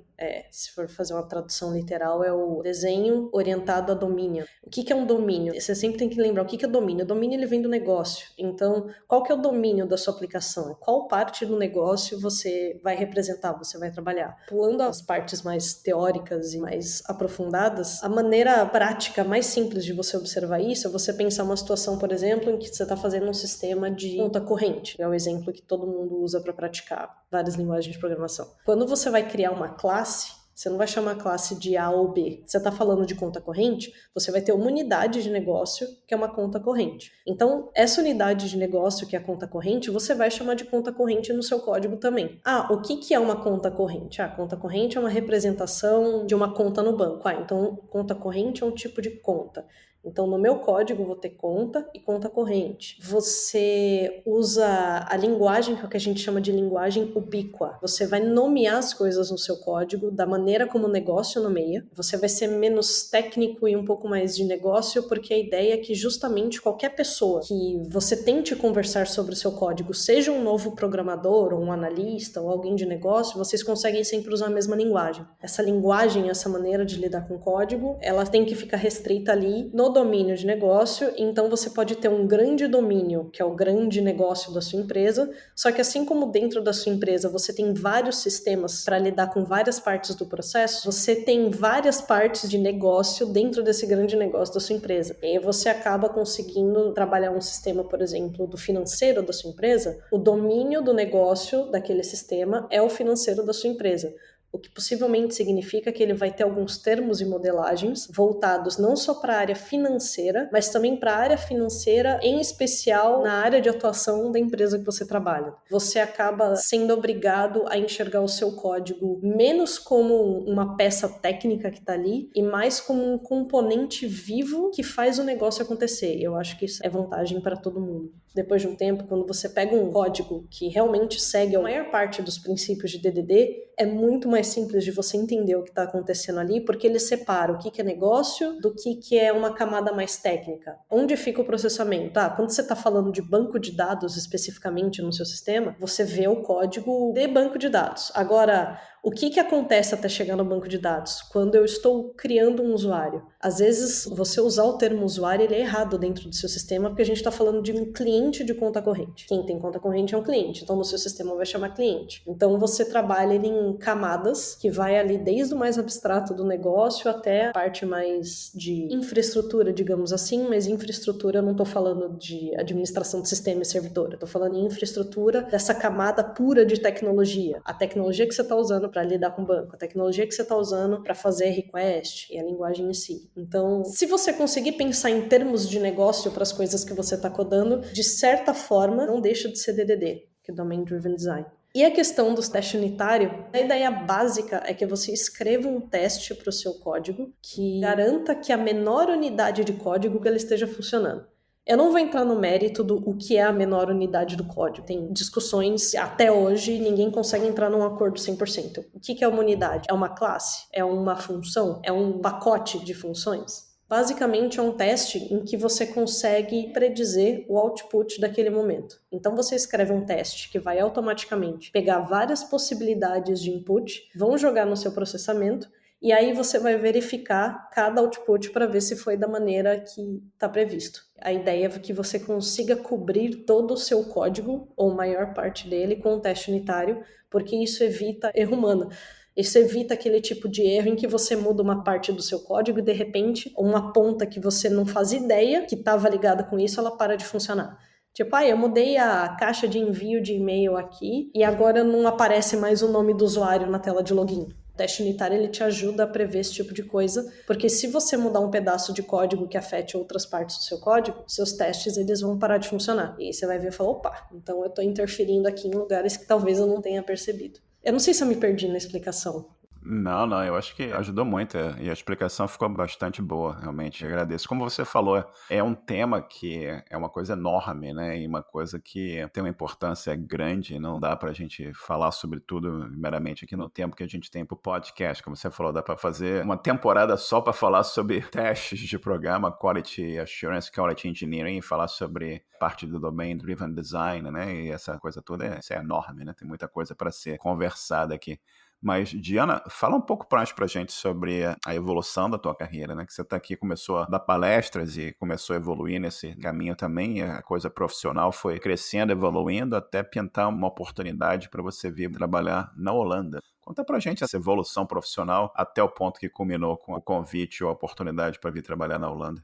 Se for fazer uma tradução literal, é o desenho orientado a domínio. O que é um domínio? Você sempre tem que lembrar o que é domínio. O domínio ele vem do negócio. Então, qual que é o domínio da sua aplicação? Qual parte do negócio você vai representar, você vai trabalhar? Pulando as partes mais teóricas e mais aprofundadas, a maneira prática mais simples de você observar isso é você pensar uma situação, por exemplo, em que você está fazendo um sistema de conta corrente, que é o exemplo que todo mundo usa para praticar várias linguagens de programação. Quando você vai criar uma classe, você não vai chamar a classe de A ou B. Você está falando de conta corrente, você vai ter uma unidade de negócio que é uma conta corrente. Então, essa unidade de negócio que é a conta corrente, você vai chamar de conta corrente no seu código também. O que é uma conta corrente? Conta corrente é uma representação de uma conta no banco. Então, conta corrente é um tipo de conta. Então, no meu código, eu vou ter conta e conta corrente. Você usa a linguagem, que é o que a gente chama de linguagem ubíqua. Você vai nomear as coisas no seu código da maneira como o negócio nomeia. Você vai ser menos técnico e um pouco mais de negócio, porque a ideia é que justamente qualquer pessoa que você tente conversar sobre o seu código, seja um novo programador, ou um analista, ou alguém de negócio, vocês conseguem sempre usar a mesma linguagem. Essa linguagem, essa maneira de lidar com o código, ela tem que ficar restrita ali no domínio de negócio. Então você pode ter um grande domínio, que é o grande negócio da sua empresa, só que assim como dentro da sua empresa você tem vários sistemas para lidar com várias partes do processo, você tem várias partes de negócio dentro desse grande negócio da sua empresa. E aí você acaba conseguindo trabalhar um sistema, por exemplo, do financeiro da sua empresa. O domínio do negócio daquele sistema é o financeiro da sua empresa. O que possivelmente significa que ele vai ter alguns termos e modelagens voltados não só para a área financeira, mas também para a área financeira, em especial na área de atuação da empresa que você trabalha. Você acaba sendo obrigado a enxergar o seu código menos como uma peça técnica que está ali e mais como um componente vivo que faz o negócio acontecer. Eu acho que isso é vantagem para todo mundo. Depois de um tempo, quando você pega um código que realmente segue a maior parte dos princípios de DDD, é muito mais simples de você entender o que está acontecendo ali, porque ele separa o que é negócio do que é uma camada mais técnica. Onde fica o processamento? Quando você está falando de banco de dados especificamente no seu sistema, você vê o código de banco de dados. Agora, o que acontece até chegar no banco de dados? Quando eu estou criando um usuário. Às vezes, você usar o termo usuário, ele é errado dentro do seu sistema, porque a gente está falando de um cliente de conta corrente. Quem tem conta corrente é um cliente, então no seu sistema vai chamar cliente. Então você trabalha ele em camadas, que vai ali desde o mais abstrato do negócio até a parte mais de infraestrutura, digamos assim, mas infraestrutura eu não estou falando de administração de sistema e servidor, eu estou falando em infraestrutura dessa camada pura de tecnologia. A tecnologia que você está usando para lidar com o banco, a tecnologia que você está usando para fazer request e a linguagem em si. Então, se você conseguir pensar em termos de negócio para as coisas que você está codando, de certa forma, não deixa de ser DDD, que é Domain Driven Design. E a questão do teste unitário, a ideia básica é que você escreva um teste para o seu código que garanta que a menor unidade de código que ele esteja funcionando. Eu não vou entrar no mérito do o que é a menor unidade do código. Tem discussões, até hoje, ninguém consegue entrar num acordo 100%. O que é uma unidade? É uma classe? É uma função? É um pacote de funções? Basicamente é um teste em que você consegue predizer o output daquele momento. Então você escreve um teste que vai automaticamente pegar várias possibilidades de input, vão jogar no seu processamento, e aí você vai verificar cada output para ver se foi da maneira que está previsto. A ideia é que você consiga cobrir todo o seu código, ou maior parte dele, com um teste unitário, porque isso evita erro humano. Isso evita aquele tipo de erro em que você muda uma parte do seu código e, de repente, uma ponta que você não faz ideia que estava ligada com isso, ela para de funcionar. Tipo, eu mudei a caixa de envio de e-mail aqui e agora não aparece mais o nome do usuário na tela de login. O teste unitário ele te ajuda a prever esse tipo de coisa, porque se você mudar um pedaço de código que afete outras partes do seu código, seus testes eles vão parar de funcionar. E aí você vai ver e falar, opa, então eu estou interferindo aqui em lugares que talvez eu não tenha percebido. Eu não sei se eu me perdi na explicação. Não, eu acho que ajudou muito e a explicação ficou bastante boa, realmente, agradeço. Como você falou, é um tema que é uma coisa enorme, né, e uma coisa que tem uma importância grande, não dá pra gente falar sobre tudo meramente aqui no tempo que a gente tem pro podcast, como você falou, dá pra fazer uma temporada só pra falar sobre testes de programa, Quality Assurance, Quality Engineering, falar sobre parte do Domain Driven Design, né, e essa coisa toda, isso é enorme, né, tem muita coisa pra ser conversada aqui. Mas, Diana, fala um pouco mais pra gente sobre a evolução da tua carreira, né? Que você tá aqui, começou a dar palestras e começou a evoluir nesse caminho também, e a coisa profissional foi crescendo, evoluindo, até pintar uma oportunidade para você vir trabalhar na Holanda. Conta pra gente essa evolução profissional até o ponto que culminou com o convite ou a oportunidade para vir trabalhar na Holanda.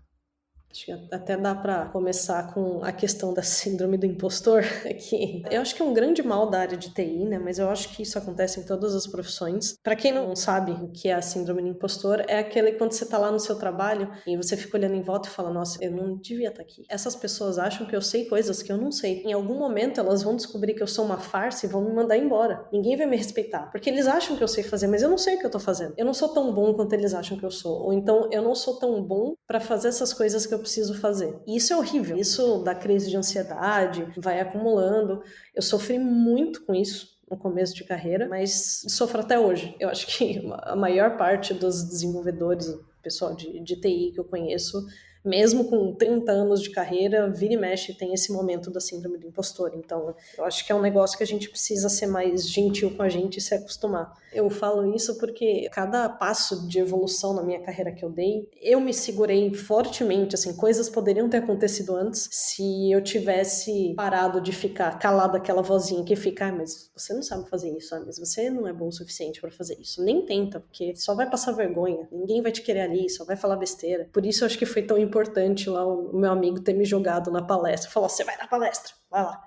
Acho que até dá para começar com a questão da síndrome do impostor, que eu acho que é um grande mal da área de TI, né? Mas eu acho que isso acontece em todas as profissões. Para quem não sabe o que é a síndrome do impostor, é aquele quando você tá lá no seu trabalho e você fica olhando em volta e fala, nossa, eu não devia estar aqui. Essas pessoas acham que eu sei coisas que eu não sei. Em algum momento elas vão descobrir que eu sou uma farsa e vão me mandar embora. Ninguém vai me respeitar, porque eles acham que eu sei fazer, mas eu não sei o que eu tô fazendo. Eu não sou tão bom quanto eles acham que eu sou. Ou então eu não sou tão bom para fazer essas coisas que eu preciso fazer. E isso é horrível. Isso dá crise de ansiedade, vai acumulando. Eu sofri muito com isso no começo de carreira, mas sofro até hoje. Eu acho que a maior parte dos desenvolvedores, pessoal de TI que eu conheço, mesmo com 30 anos de carreira, vira e mexe tem esse momento da síndrome do impostor. Então, eu acho que é um negócio que a gente precisa ser mais gentil com a gente e se acostumar. Eu falo isso porque cada passo de evolução na minha carreira que eu dei, eu me segurei fortemente, assim, coisas poderiam ter acontecido antes se eu tivesse parado de ficar calada aquela vozinha que fica, mas você não sabe fazer isso, mas você não é bom o suficiente para fazer isso. Nem tenta, porque só vai passar vergonha, ninguém vai te querer ali, só vai falar besteira. Por isso eu acho que foi tão importante lá o meu amigo ter me jogado na palestra. Falou, você vai na palestra, vai lá.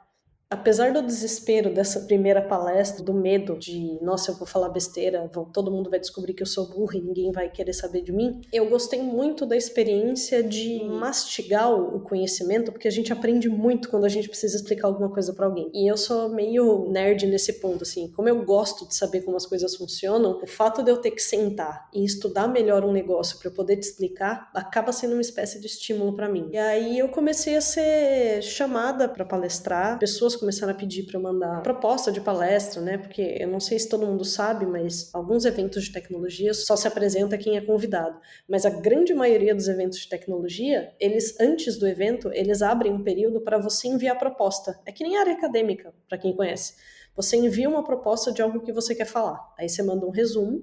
Apesar do desespero dessa primeira palestra, do medo de, nossa, eu vou falar besteira, todo mundo vai descobrir que eu sou burra e ninguém vai querer saber de mim, eu gostei muito da experiência de mastigar o conhecimento, porque a gente aprende muito quando a gente precisa explicar alguma coisa pra alguém. E eu sou meio nerd nesse ponto, assim, como eu gosto de saber como as coisas funcionam, o fato de eu ter que sentar e estudar melhor um negócio pra eu poder te explicar, acaba sendo uma espécie de estímulo pra mim. E aí eu comecei a ser chamada pra palestrar, pessoas começaram a pedir para eu mandar proposta de palestra, né? Porque eu não sei se todo mundo sabe, mas alguns eventos de tecnologia só se apresenta quem é convidado. Mas a grande maioria dos eventos de tecnologia, eles, antes do evento, eles abrem um período para você enviar proposta. É que nem área acadêmica, para quem conhece. Você envia uma proposta de algo que você quer falar. Aí você manda um resumo,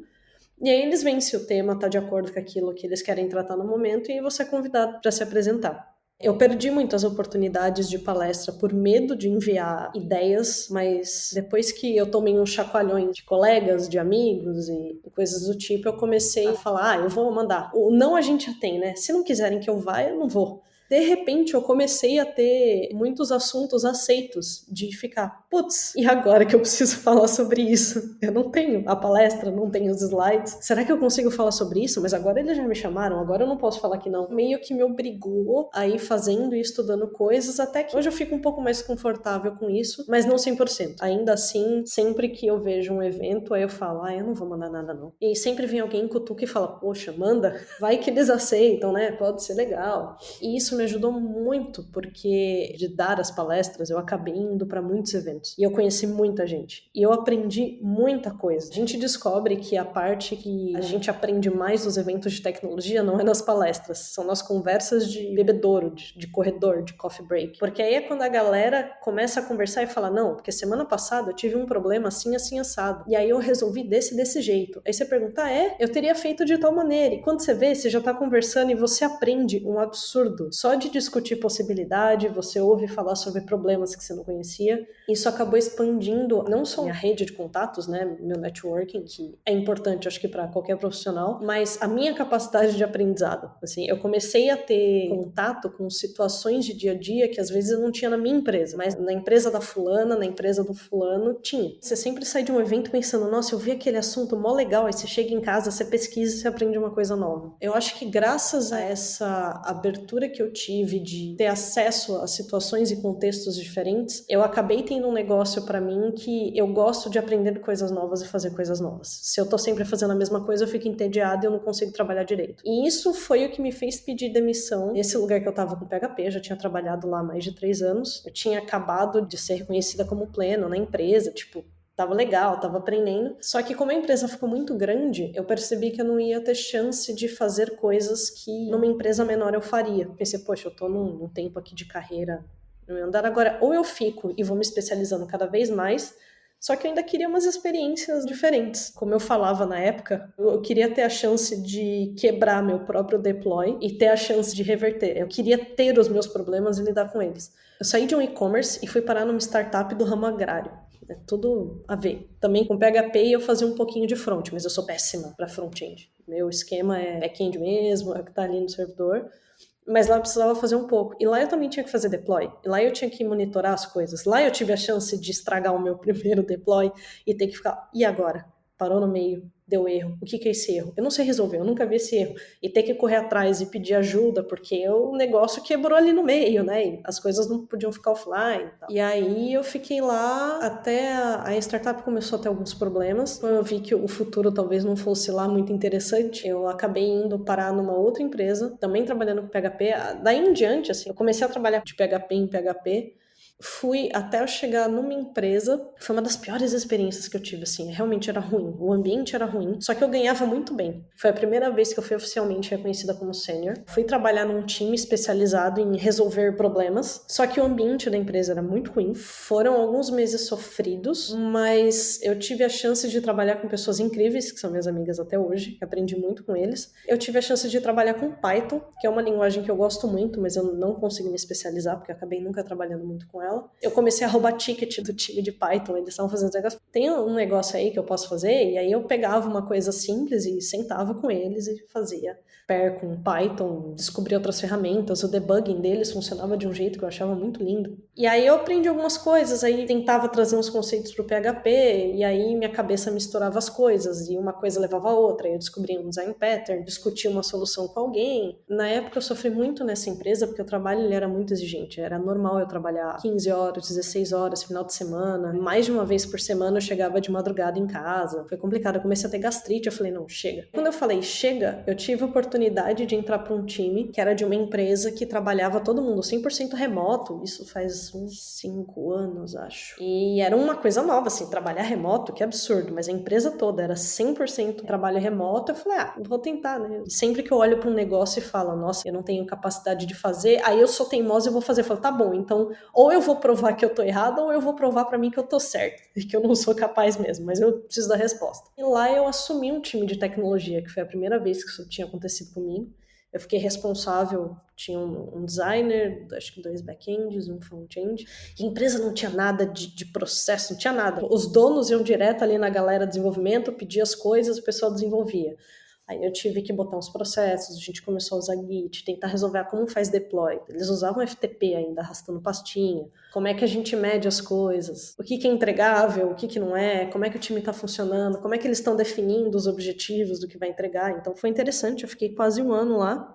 e aí eles veem se o tema está de acordo com aquilo que eles querem tratar no momento, e aí você é convidado para se apresentar. Eu perdi muitas oportunidades de palestra por medo de enviar ideias, mas depois que eu tomei uns chacoalhões de colegas, de amigos e coisas do tipo, eu comecei a falar, eu vou mandar. O não a gente já tem, né? Se não quiserem que eu vá, eu não vou. De repente, eu comecei a ter muitos assuntos aceitos de ficar, putz, e agora que eu preciso falar sobre isso? Eu não tenho a palestra, não tenho os slides. Será que eu consigo falar sobre isso? Mas agora eles já me chamaram, agora eu não posso falar que não. Meio que me obrigou a ir fazendo e estudando coisas, até que hoje eu fico um pouco mais confortável com isso, mas não 100%. Ainda assim, sempre que eu vejo um evento, aí eu falo, eu não vou mandar nada não. E aí sempre vem alguém cutuca e fala, poxa, manda, vai que eles aceitam, né? Pode ser legal. E isso me ajudou muito, porque de dar as palestras, eu acabei indo para muitos eventos. E eu conheci muita gente. E eu aprendi muita coisa. A gente descobre que a parte que a gente aprende mais nos eventos de tecnologia não é nas palestras, são nas conversas de bebedouro, de corredor, de coffee break. Porque aí é quando a galera começa a conversar e fala, não, porque semana passada eu tive um problema assim, assim, assado. E aí eu resolvi desse jeito. Aí você pergunta, eu teria feito de tal maneira. E quando você vê, você já tá conversando e você aprende um absurdo. Só de discutir possibilidade, você ouve falar sobre problemas que você não conhecia. Isso acabou expandindo não só minha rede de contatos, né, meu networking, que é importante, acho que para qualquer profissional, mas a minha capacidade de aprendizado. Assim, eu comecei a ter contato com situações de dia a dia que às vezes eu não tinha na minha empresa, mas na empresa da fulana, na empresa do fulano, tinha. Você sempre sai de um evento pensando, nossa, eu vi aquele assunto mó legal, aí você chega em casa, você pesquisa e você aprende uma coisa nova. Eu acho que graças a essa abertura que eu tive de ter acesso a situações e contextos diferentes, eu acabei tendo um negócio pra mim que eu gosto de aprender coisas novas e fazer coisas novas. Se eu tô sempre fazendo a mesma coisa, eu fico entediada e eu não consigo trabalhar direito. E isso foi o que me fez pedir demissão nesse lugar que eu tava com o PHP, eu já tinha trabalhado lá há mais de 3 anos, eu tinha acabado de ser reconhecida como pleno na empresa, tava legal, tava aprendendo. Só que como a empresa ficou muito grande, eu percebi que eu não ia ter chance de fazer coisas que numa empresa menor eu faria. Pensei, poxa, eu tô num tempo aqui de carreira, não ia andar agora. Ou eu fico e vou me especializando cada vez mais, Só que eu ainda queria umas experiências diferentes. Como eu falava na época, eu queria ter a chance de quebrar meu próprio deploy e ter a chance de reverter. Eu queria ter os meus problemas e lidar com eles. Eu saí de um e-commerce e fui parar numa startup do ramo agrário. É tudo a ver. Também com PHP eu fazia um pouquinho de front, mas eu sou péssima para front-end. Meu esquema é back-end mesmo, é o que tá ali no servidor. Mas lá eu precisava fazer um pouco. E lá eu também tinha que fazer deploy. E lá eu tinha que monitorar as coisas. Lá eu tive a chance de estragar o meu primeiro deploy e ter que ficar, e agora? Parou no meio, deu erro. O que é esse erro? Eu não sei resolver, eu nunca vi esse erro. E ter que correr atrás e pedir ajuda, porque o negócio quebrou ali no meio, né? E as coisas não podiam ficar offline. E tal. E aí eu fiquei lá até a startup começou a ter alguns problemas. Então eu vi que o futuro talvez não fosse lá muito interessante. Eu acabei indo parar numa outra empresa, também trabalhando com PHP. Daí em diante, assim, eu comecei a trabalhar de PHP em PHP. Fui até eu chegar numa empresa, foi uma das piores experiências que eu tive, assim, realmente era ruim, o ambiente era ruim, só que eu ganhava muito bem. Foi a primeira vez que eu fui oficialmente reconhecida como sênior. Fui trabalhar num time especializado em resolver problemas, só que o ambiente da empresa era muito ruim. Foram alguns meses sofridos, mas eu tive a chance de trabalhar com pessoas incríveis, que são minhas amigas até hoje, aprendi muito com eles. Eu tive a chance de trabalhar com Python, que é uma linguagem que eu gosto muito, mas eu não consegui me especializar, porque eu acabei nunca trabalhando muito com ela. Eu comecei a roubar ticket do time de Python, eles estavam fazendo negócio. Tem um negócio aí que eu posso fazer, e aí eu pegava uma coisa simples e sentava com eles e fazia pair com Python, descobri outras ferramentas, o debugging deles funcionava de um jeito que eu achava muito lindo. E aí eu aprendi algumas coisas, aí tentava trazer uns conceitos pro PHP, e aí minha cabeça misturava as coisas, e uma coisa levava a outra, aí eu descobri um design pattern, discuti uma solução com alguém. Na época eu sofri muito nessa empresa, porque o trabalho ele era muito exigente, era normal eu trabalhar 15 horas, 16 horas, final de semana, mais de uma vez por semana eu chegava de madrugada em casa, foi complicado, eu comecei a ter gastrite, eu falei, não, chega. Quando eu falei chega, eu tive a oportunidade de entrar para um time que era de uma empresa que trabalhava todo mundo 100% remoto, isso faz uns 5 anos, acho. E era uma coisa nova, assim, trabalhar remoto, que absurdo, mas a empresa toda era 100% trabalho remoto, eu falei, vou tentar, né? Sempre que eu olho para um negócio e falo, nossa, eu não tenho capacidade de fazer, aí eu sou teimosa e vou fazer, eu falo, tá bom, então ou eu vou provar que eu tô errada ou eu vou provar para mim que eu tô certa e que eu não sou capaz mesmo, mas eu preciso da resposta. E lá eu assumi um time de tecnologia, que foi a primeira vez que isso tinha acontecido comigo. Eu fiquei responsável, tinha um designer, acho que 2 back-ends, um front-end, e a empresa não tinha nada de processo, não tinha nada. Os donos iam direto ali na galera de desenvolvimento, pedia as coisas, o pessoal desenvolvia. Aí eu tive que botar uns processos, a gente começou a usar Git, tentar resolver como faz deploy. Eles usavam FTP ainda, arrastando pastinha. Como é que a gente mede as coisas? O que é entregável, o que não é? Como é que o time está funcionando? Como é que eles estão definindo os objetivos do que vai entregar? Então foi interessante, eu fiquei quase 1 ano lá.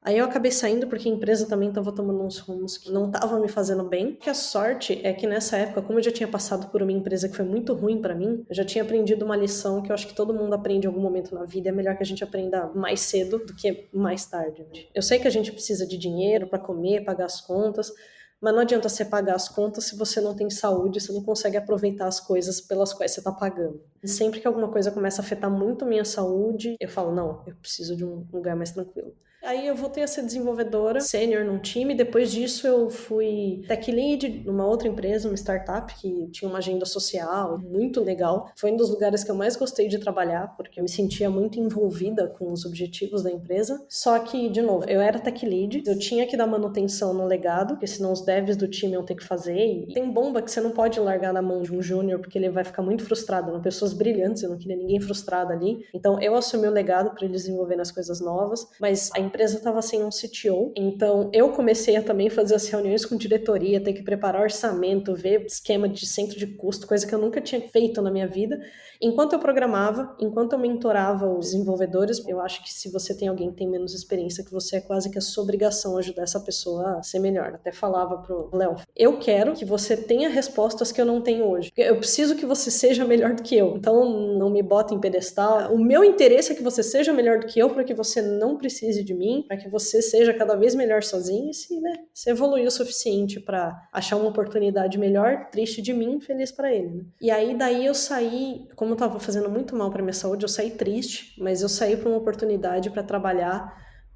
Aí eu acabei saindo porque a empresa também estava tomando uns rumos que não estavam me fazendo bem. Que a sorte é que nessa época, como eu já tinha passado por uma empresa que foi muito ruim para mim, eu já tinha aprendido uma lição que eu acho que todo mundo aprende em algum momento na vida. É melhor que a gente aprenda mais cedo do que mais tarde. Eu sei que a gente precisa de dinheiro para comer, pagar as contas, mas não adianta você pagar as contas se você não tem saúde, você não consegue aproveitar as coisas pelas quais você está pagando. Sempre que alguma coisa começa a afetar muito a minha saúde, eu falo, não, eu preciso de um lugar mais tranquilo. Aí eu voltei a ser desenvolvedora sênior num time, depois disso eu fui tech lead numa outra empresa, uma startup que tinha uma agenda social muito legal. Foi um dos lugares que eu mais gostei de trabalhar, porque eu me sentia muito envolvida com os objetivos da empresa. Só que, de novo, eu era tech lead, eu tinha que dar manutenção no legado, porque senão os devs do time iam ter que fazer. E tem bomba que você não pode largar na mão de um júnior, porque ele vai ficar muito frustrado. Eram pessoas brilhantes, eu não queria ninguém frustrado ali. Então eu assumi o legado para eles desenvolverem as coisas novas, mas a empresa estava sem um CTO, então eu comecei a também fazer as reuniões com diretoria, ter que preparar orçamento, ver esquema de centro de custo, coisa que eu nunca tinha feito na minha vida. Enquanto eu programava, enquanto eu mentorava os desenvolvedores, eu acho que se você tem alguém que tem menos experiência que você, é quase que a sua obrigação ajudar essa pessoa a ser melhor. Até falava pro Léo, eu quero que você tenha respostas que eu não tenho hoje. Eu preciso que você seja melhor do que eu, então não me bota em pedestal. O meu interesse é que você seja melhor do que eu, para que você não precise de mim, para que você seja cada vez melhor sozinho. E se você evoluir o suficiente para achar uma oportunidade melhor, triste de mim, feliz para ele, né? E aí daí eu saí, como eu tava fazendo muito mal para minha saúde, eu saí triste, mas eu saí para uma oportunidade para trabalhar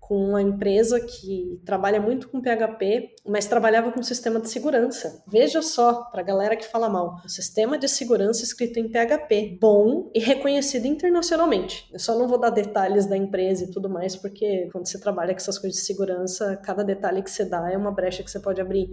com uma empresa que trabalha muito com PHP, mas trabalhava com sistema de segurança. Veja só, para a galera que fala mal, um sistema de segurança escrito em PHP, bom e reconhecido internacionalmente. Eu só não vou dar detalhes da empresa e tudo mais, porque quando você trabalha com essas coisas de segurança, cada detalhe que você dá é uma brecha que você pode abrir.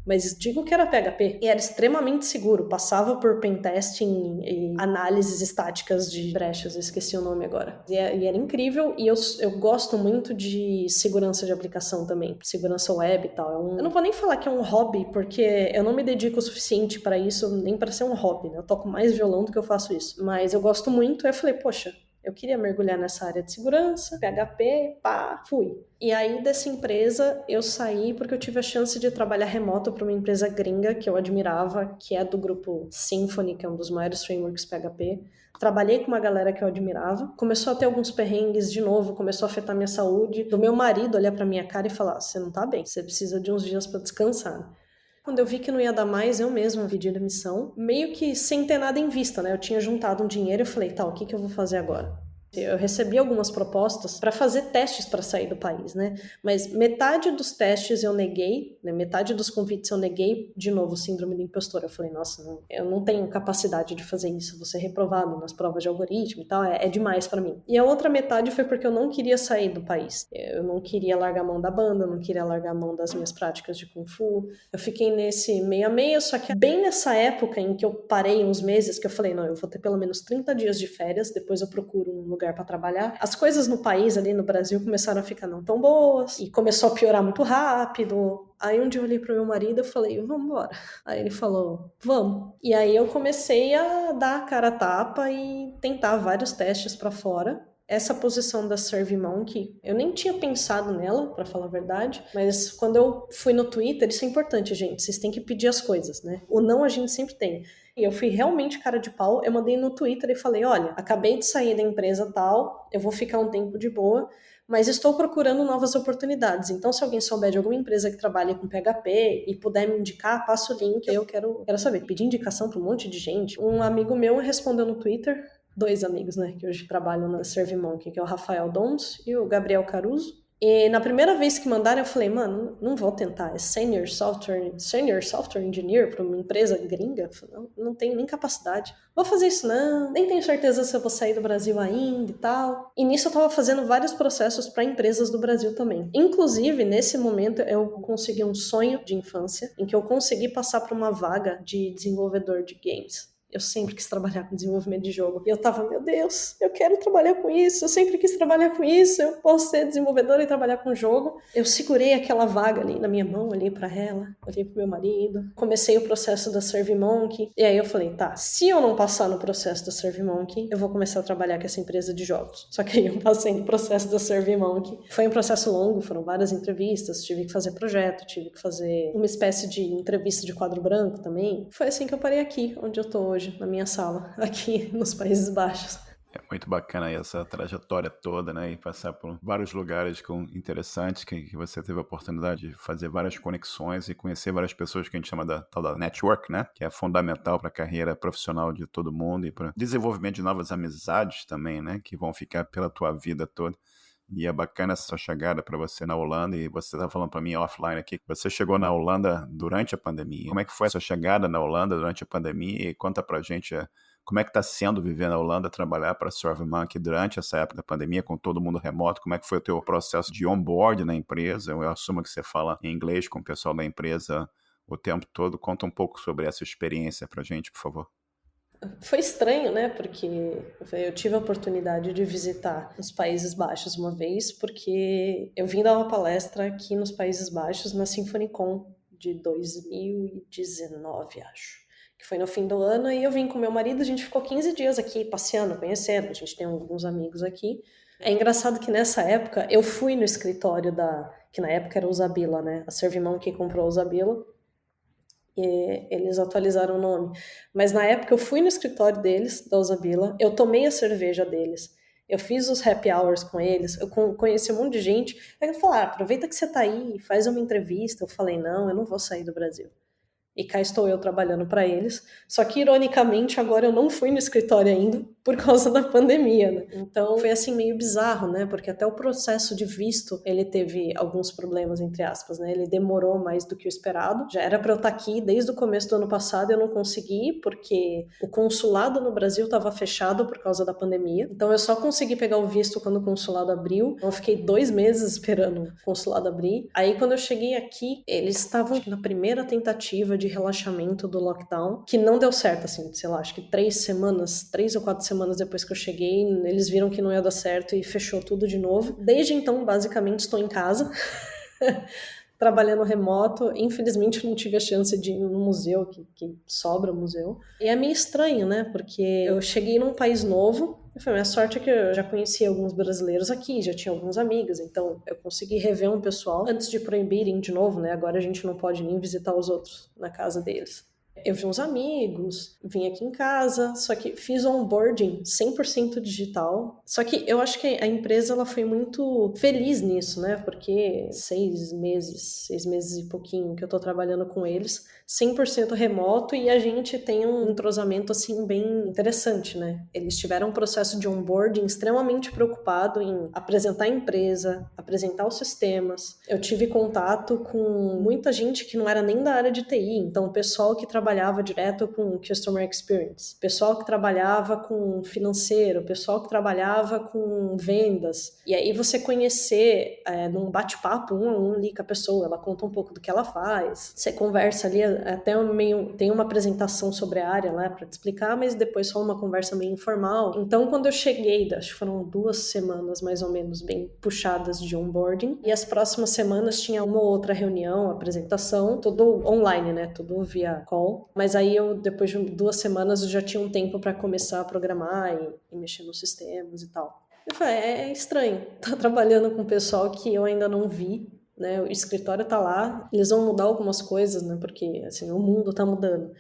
Mas digo que era PHP e era extremamente seguro, passava por pentesting e análises estáticas de brechas, eu esqueci o nome agora. E era incrível, e eu gosto muito de segurança de aplicação também, segurança web e tal. Eu não vou nem falar que é um hobby, porque eu não me dedico o suficiente para isso, nem para ser um hobby, né? Eu toco mais violão do que eu faço isso. Mas eu gosto muito, aí eu falei, poxa, eu queria mergulhar nessa área de segurança, PHP, pá, fui. E aí dessa empresa eu saí porque eu tive a chance de trabalhar remoto para uma empresa gringa que eu admirava, que é do grupo Symfony, que é um dos maiores frameworks PHP. Trabalhei com uma galera que eu admirava. Começou a ter alguns perrengues de novo, começou a afetar minha saúde. Do meu marido olhar pra minha cara e falar, você não tá bem, você precisa de uns dias para descansar. Quando eu vi que não ia dar mais, eu mesma pedi demissão, meio que sem ter nada em vista, né? Eu tinha juntado um dinheiro e eu falei, tá, o que eu vou fazer agora? Eu recebi algumas propostas para fazer testes para sair do país, né? Mas metade dos testes eu neguei, né? Metade dos convites eu neguei, de novo, síndrome do impostor. Eu falei, nossa, não, eu não tenho capacidade de fazer isso, vou ser reprovado nas provas de algoritmo e tal, é demais para mim. E a outra metade foi porque eu não queria sair do país. Eu não queria largar a mão da banda, eu não queria largar a mão das minhas práticas de Kung Fu. Eu fiquei nesse meio a meio, só que bem nessa época em que eu parei uns meses, que eu falei, não, eu vou ter pelo menos 30 dias de férias, depois eu procuro um lugar para trabalhar. As coisas no país, ali no Brasil, começaram a ficar não tão boas e começou a piorar muito rápido. Aí um dia eu olhei pro meu marido e falei, vamos embora. Aí ele falou, vamos. E aí eu comecei a dar a cara a tapa e tentar vários testes para fora. Essa posição da SurveyMonkey, eu nem tinha pensado nela, pra falar a verdade, mas quando eu fui no Twitter, isso é importante, gente, vocês têm que pedir as coisas, né? O não a gente sempre tem. E eu fui realmente cara de pau, eu mandei no Twitter e falei, olha, acabei de sair da empresa tal, eu vou ficar um tempo de boa, mas estou procurando novas oportunidades. Então, se alguém souber de alguma empresa que trabalhe com PHP e puder me indicar, passa o link, eu quero saber. Pedir indicação para um monte de gente. Um amigo meu respondeu no Twitter, 2 amigos, né, que hoje trabalham na SurveyMonkey, que é o Rafael Doms e o Gabriel Caruso. E na primeira vez que mandaram, eu falei, mano, não vou tentar, é Senior Software Engineer para uma empresa gringa? Eu falei, não tenho nem capacidade. Vou fazer isso não, nem tenho certeza se eu vou sair do Brasil ainda e tal. E nisso eu tava fazendo vários processos para empresas do Brasil também. Inclusive, nesse momento, eu consegui um sonho de infância, em que eu consegui passar para uma vaga de desenvolvedor de games. Eu sempre quis trabalhar com desenvolvimento de jogo. E eu tava, meu Deus, eu quero trabalhar com isso, eu sempre quis trabalhar com isso, eu posso ser desenvolvedora e trabalhar com jogo. Eu segurei aquela vaga ali na minha mão, olhei pra ela, olhei pro meu marido, comecei o processo da SurveyMonkey, e aí eu falei, tá, se eu não passar no processo da SurveyMonkey, eu vou começar a trabalhar com essa empresa de jogos. Só que aí eu passei no processo da SurveyMonkey. Foi um processo longo, foram várias entrevistas, tive que fazer projeto, tive que fazer uma espécie de entrevista de quadro branco também. Foi assim que eu parei aqui, onde eu tô hoje, na minha sala, aqui nos Países Baixos. É muito bacana essa trajetória toda, né? E passar por vários lugares interessantes que você teve a oportunidade de fazer várias conexões e conhecer várias pessoas que a gente chama da tal da network, né? Que é fundamental para a carreira profissional de todo mundo e para o desenvolvimento de novas amizades também, né? Que vão ficar pela tua vida toda. E é bacana essa sua chegada para você na Holanda, e você estava falando para mim offline aqui, você chegou na Holanda durante a pandemia. Como é que foi a sua chegada na Holanda durante a pandemia? E conta pra gente como é que está sendo viver na Holanda, trabalhar para a SurveyMonkey durante essa época da pandemia, com todo mundo remoto. Como é que foi o teu processo de onboard na empresa? Eu assumo que você fala em inglês com o pessoal da empresa o tempo todo. Conta um pouco sobre essa experiência pra gente, por favor. Foi estranho, né? Porque eu tive a oportunidade de visitar os Países Baixos uma vez, porque eu vim dar uma palestra aqui nos Países Baixos na SymphonyCon de 2019, acho. Que foi no fim do ano, e eu vim com meu marido, a gente ficou 15 dias aqui passeando, conhecendo, a gente tem alguns amigos aqui. É engraçado que nessa época eu fui no escritório que na época era o Zabila, né? A SurveyMonkey comprou o Zabila. E eles atualizaram o nome. Mas na época eu fui no escritório deles, da Usabila, eu tomei a cerveja deles, eu fiz os happy hours com eles, eu conheci um monte de gente. Aí eu falei, aproveita que você tá aí, faz uma entrevista. Eu falei, não, eu não vou sair do Brasil. E cá estou eu trabalhando para eles. Só que, ironicamente, agora eu não fui no escritório ainda por causa da pandemia, né? Então foi assim meio bizarro, né? Porque até o processo de visto, ele teve alguns problemas, entre aspas, né? Ele demorou mais do que o esperado. Já era para eu estar aqui desde o começo do ano passado, eu não consegui porque o consulado no Brasil estava fechado por causa da pandemia. Então eu só consegui pegar o visto quando o consulado abriu. Então eu fiquei 2 meses esperando o consulado abrir. Aí quando eu cheguei aqui, eles estavam na primeira tentativa de relaxamento do lockdown, que não deu certo, assim, sei lá, acho que 3 ou 4 semanas depois que eu cheguei, eles viram que não ia dar certo e fechou tudo de novo. Desde então, basicamente, estou em casa, trabalhando remoto. Infelizmente, não tive a chance de ir no museu, que sobra museu. E é meio estranho, né? Porque eu cheguei num país novo. Foi minha sorte é que eu já conhecia alguns brasileiros aqui, já tinha alguns amigos, então eu consegui rever um pessoal antes de proibirem de novo, né? Agora a gente não pode nem visitar os outros na casa deles. Eu vi uns amigos, vim aqui em casa, só que fiz onboarding 100% digital. Só que eu acho que a empresa ela foi muito feliz nisso, né? Porque 6 meses e pouquinho que eu tô trabalhando com eles, 100% remoto, e a gente tem um entrosamento assim bem interessante, né? Eles tiveram um processo de onboarding extremamente preocupado em apresentar a empresa, apresentar os sistemas. Eu tive contato com muita gente que não era nem da área de TI, então o pessoal que trabalhava direto com Customer Experience, pessoal que trabalhava com financeiro, pessoal que trabalhava com vendas. E aí você conhecer num bate-papo 1 a 1 ali com a pessoa, ela conta um pouco do que ela faz, você conversa ali, até tem uma apresentação sobre a área lá para te explicar, mas depois só uma conversa meio informal. Então quando eu cheguei, acho que foram 2 semanas mais ou menos bem puxadas de onboarding, e as próximas semanas tinha uma ou outra reunião, apresentação, tudo online, né, tudo via call. Mas aí depois de 2 semanas, eu já tinha um tempo para começar a programar e mexer nos sistemas e tal. Eu falei, é estranho, tá trabalhando com um pessoal que eu ainda não vi, né? O escritório tá lá, eles vão mudar algumas coisas, né? Porque, assim, o mundo tá mudando.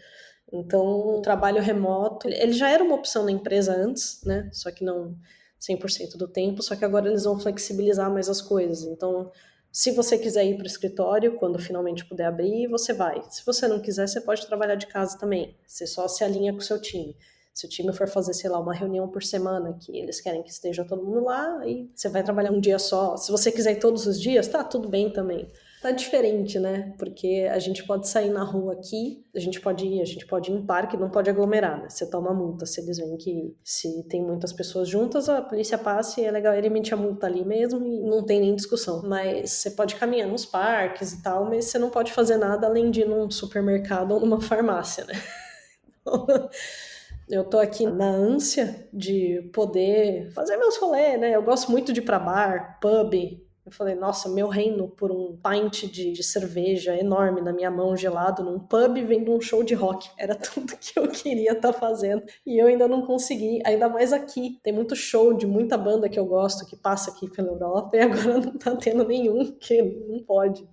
Então, o trabalho remoto, ele já era uma opção na empresa antes, né? Só que não 100% do tempo, só que agora eles vão flexibilizar mais as coisas. Então, se você quiser ir para o escritório, quando finalmente puder abrir, você vai. Se você não quiser, você pode trabalhar de casa também. Você só se alinha com o seu time. Se o time for fazer, sei lá, uma reunião por semana, que eles querem que esteja todo mundo lá, aí você vai trabalhar um dia só. Se você quiser ir todos os dias, tá tudo bem também. Tá diferente, né? Porque a gente pode sair na rua aqui, a gente pode ir em parque, não pode aglomerar, né? Você toma multa se eles veem que se tem muitas pessoas juntas, a polícia passa e é legal ele emitir a multa ali mesmo e não tem nem discussão. Mas você pode caminhar nos parques e tal, mas você não pode fazer nada além de ir num supermercado ou numa farmácia, né? Eu tô aqui na ânsia de poder fazer meus rolês, né? Eu gosto muito de ir pra bar, pub. Eu falei, nossa, meu reino por um pint de cerveja enorme na minha mão, gelado, num pub vendo um show de rock. Era tudo que eu queria estar fazendo. E eu ainda não consegui, ainda mais aqui. Tem muito show de muita banda que eu gosto, que passa aqui pela Europa, e agora não tá tendo nenhum, que não pode.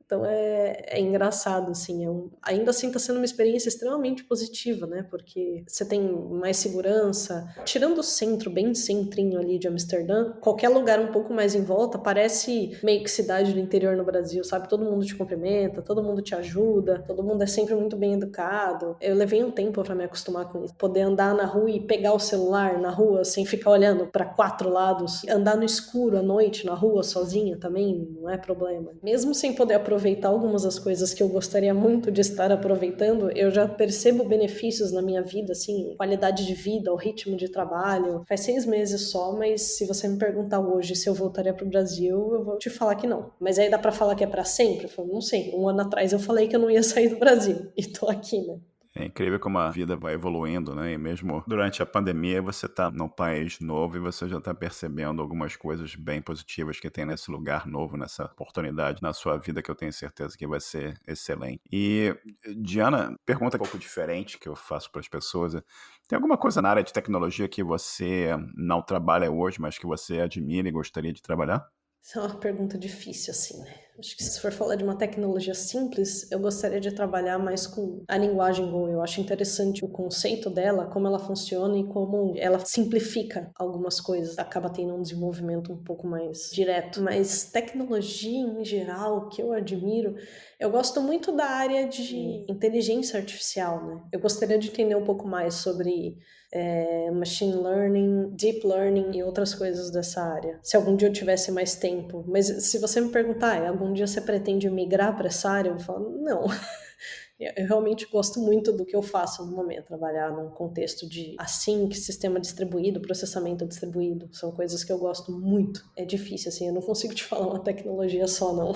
Então é engraçado, assim, ainda assim tá sendo uma experiência extremamente positiva, né, porque você tem mais segurança, tirando o centro, bem centrinho ali de Amsterdã, qualquer lugar um pouco mais em volta parece meio que cidade do interior no Brasil, sabe, todo mundo te cumprimenta, todo mundo te ajuda, todo mundo é sempre muito bem educado. Eu levei um tempo para me acostumar com isso, poder andar na rua e pegar o celular na rua sem ficar olhando para 4 lados, andar no escuro à noite na rua sozinha também não é problema, mesmo sem poder aproveitar algumas das coisas que eu gostaria muito de estar aproveitando, eu já percebo benefícios na minha vida, assim, qualidade de vida, o ritmo de trabalho. Faz 6 meses só, mas se você me perguntar hoje se eu voltaria pro Brasil, eu vou te falar que não. Mas aí dá pra falar que é pra sempre? Eu falo, não sei. 1 ano atrás eu falei que eu não ia sair do Brasil. E tô aqui, né? É incrível como a vida vai evoluindo, né? E mesmo durante a pandemia, você está num país novo e você já está percebendo algumas coisas bem positivas que tem nesse lugar novo, nessa oportunidade na sua vida, que eu tenho certeza que vai ser excelente. E, Diana, pergunta um pouco diferente que eu faço para as pessoas. Tem alguma coisa na área de tecnologia que você não trabalha hoje, mas que você admira e gostaria de trabalhar? Isso é uma pergunta difícil, assim, né? Acho que se for falar de uma tecnologia simples, eu gostaria de trabalhar mais com a linguagem Go. Eu acho interessante o conceito dela, como ela funciona e como ela simplifica algumas coisas. Acaba tendo um desenvolvimento um pouco mais direto. Mas tecnologia em geral, que eu admiro, eu gosto muito da área de inteligência artificial, né? Eu gostaria de entender um pouco mais sobre machine learning, deep learning e outras coisas dessa área. Se algum dia eu tivesse mais tempo. Mas se você me perguntar, algum dia você pretende migrar para essa área? Eu falo, não. Eu realmente gosto muito do que eu faço no momento, trabalhar num contexto de async, sistema distribuído, processamento distribuído. São coisas que eu gosto muito. É difícil, assim, eu não consigo te falar uma tecnologia só, não.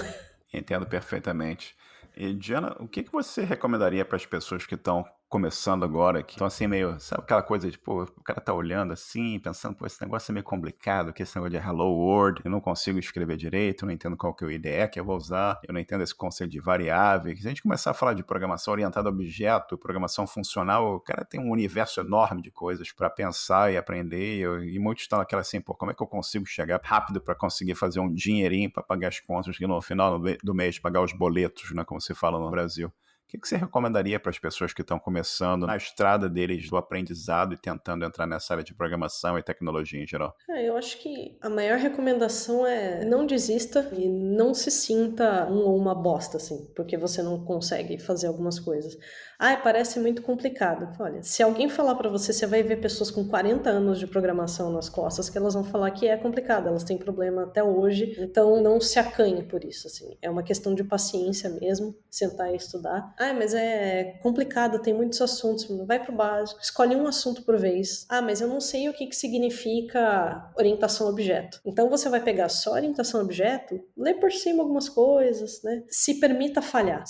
Entendo perfeitamente. E, Diana, o que você recomendaria para as pessoas que estão começando agora, que estão assim meio, sabe aquela coisa de, pô, o cara tá olhando assim, pensando, pô, esse negócio é meio complicado, que esse negócio de hello world, eu não consigo escrever direito, eu não entendo qual que é o IDE que eu vou usar, eu não entendo esse conceito de variável. Se a gente começar a falar de programação orientada a objeto, programação funcional, o cara tem um universo enorme de coisas para pensar e aprender, e muitos estão naquela assim, pô, como é que eu consigo chegar rápido para conseguir fazer um dinheirinho para pagar as contas e no final do mês pagar os boletos, né, como se fala no Brasil. O que você recomendaria para as pessoas que estão começando na estrada deles do aprendizado e tentando entrar nessa área de programação e tecnologia em geral? Eu acho que a maior recomendação é não desista e não se sinta um ou uma bosta, assim, porque você não consegue fazer algumas coisas. Parece muito complicado. Olha, se alguém falar pra você, você vai ver pessoas com 40 anos de programação nas costas que elas vão falar que é complicado, elas têm problema até hoje, então não se acanhe por isso, assim. É uma questão de paciência mesmo, sentar e estudar. Mas é complicado, tem muitos assuntos. Vai pro básico, escolhe um assunto por vez. Mas eu não sei o que significa orientação a objeto. Então você vai pegar só orientação a objeto, lê por cima algumas coisas, né? Se permita falhar.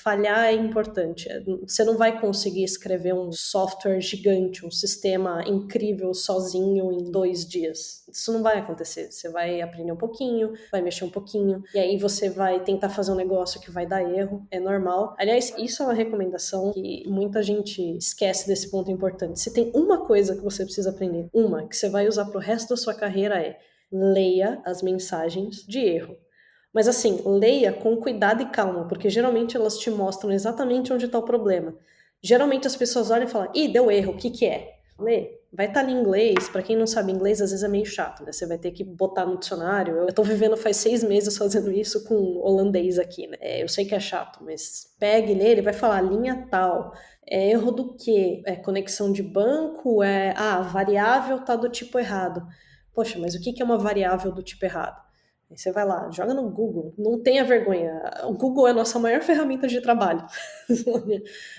Falhar é importante. Você não vai conseguir escrever um software gigante, um sistema incrível sozinho em 2 dias. Isso não vai acontecer. Você vai aprender um pouquinho, vai mexer um pouquinho, e aí você vai tentar fazer um negócio que vai dar erro. É normal. Aliás, isso é uma recomendação que muita gente esquece desse ponto importante. Se tem uma coisa que você precisa aprender, uma que você vai usar pro resto da sua carreira leia as mensagens de erro. Mas assim, leia com cuidado e calma, porque geralmente elas te mostram exatamente onde está o problema. Geralmente as pessoas olham e falam, deu erro, o que que é? Lê. Vai estar ali em inglês, pra quem não sabe inglês, às vezes é meio chato, né? Você vai ter que botar no dicionário. Eu tô vivendo faz 6 meses fazendo isso com holandês aqui, né? Eu sei que é chato, mas pegue nele, vai falar linha tal. Erro do quê? Conexão de banco? Variável tá do tipo errado. Poxa, mas o que é uma variável do tipo errado? Aí você vai lá, joga no Google, não tenha vergonha. O Google é a nossa maior ferramenta de trabalho.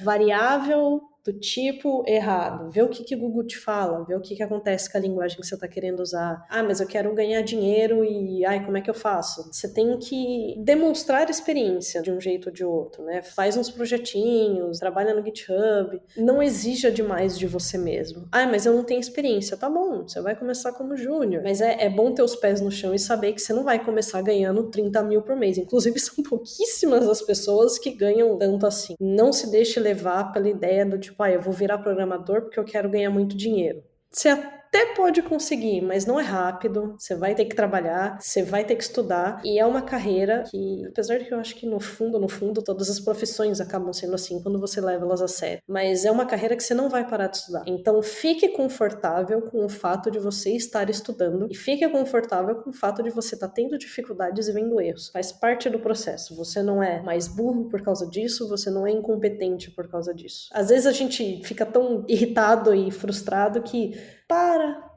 Variável do tipo errado. Vê o que o Google te fala, vê o que acontece com a linguagem que você está querendo usar. Mas eu quero ganhar dinheiro e, como é que eu faço? Você tem que demonstrar experiência de um jeito ou de outro, né? Faz uns projetinhos, trabalha no GitHub. Não exija demais de você mesmo. Mas eu não tenho experiência. Tá bom, você vai começar como júnior. Mas é bom ter os pés no chão e saber que você não vai começar ganhando 30 mil por mês. Inclusive, são pouquíssimas as pessoas que ganham tanto assim. Não se deixe levar pela ideia do tipo, eu vou virar programador porque eu quero ganhar muito dinheiro. Você até pode conseguir, mas não é rápido, você vai ter que trabalhar, você vai ter que estudar, e é uma carreira que, apesar de que eu acho que no fundo, todas as profissões acabam sendo assim quando você leva elas a sério, mas é uma carreira que você não vai parar de estudar. Então fique confortável com o fato de você estar estudando, e fique confortável com o fato de você estar tendo dificuldades e vendo erros. Faz parte do processo, você não é mais burro por causa disso, você não é incompetente por causa disso. Às vezes a gente fica tão irritado e frustrado que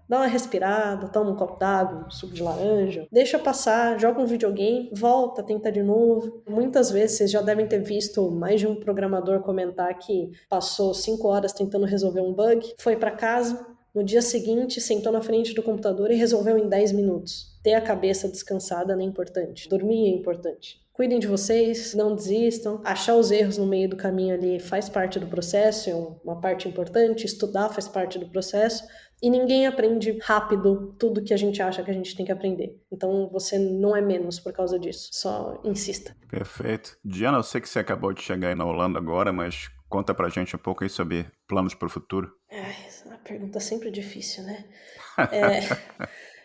dá uma respirada, toma um copo d'água, um suco de laranja, deixa passar, joga um videogame, volta, tenta de novo. Muitas vezes vocês já devem ter visto mais de um programador comentar que passou 5 horas tentando resolver um bug, foi para casa, no dia seguinte sentou na frente do computador e resolveu em 10 minutos. Ter a cabeça descansada é importante, dormir é importante. Cuidem de vocês, não desistam. Achar os erros no meio do caminho ali faz parte do processo, é uma parte importante. Estudar faz parte do processo. E ninguém aprende rápido tudo que a gente acha que a gente tem que aprender. Então você não é menos por causa disso. Só insista. Perfeito. Diana, eu sei que você acabou de chegar aí na Holanda agora, mas conta pra gente um pouco aí sobre planos para o futuro. Essa é uma pergunta sempre difícil, né?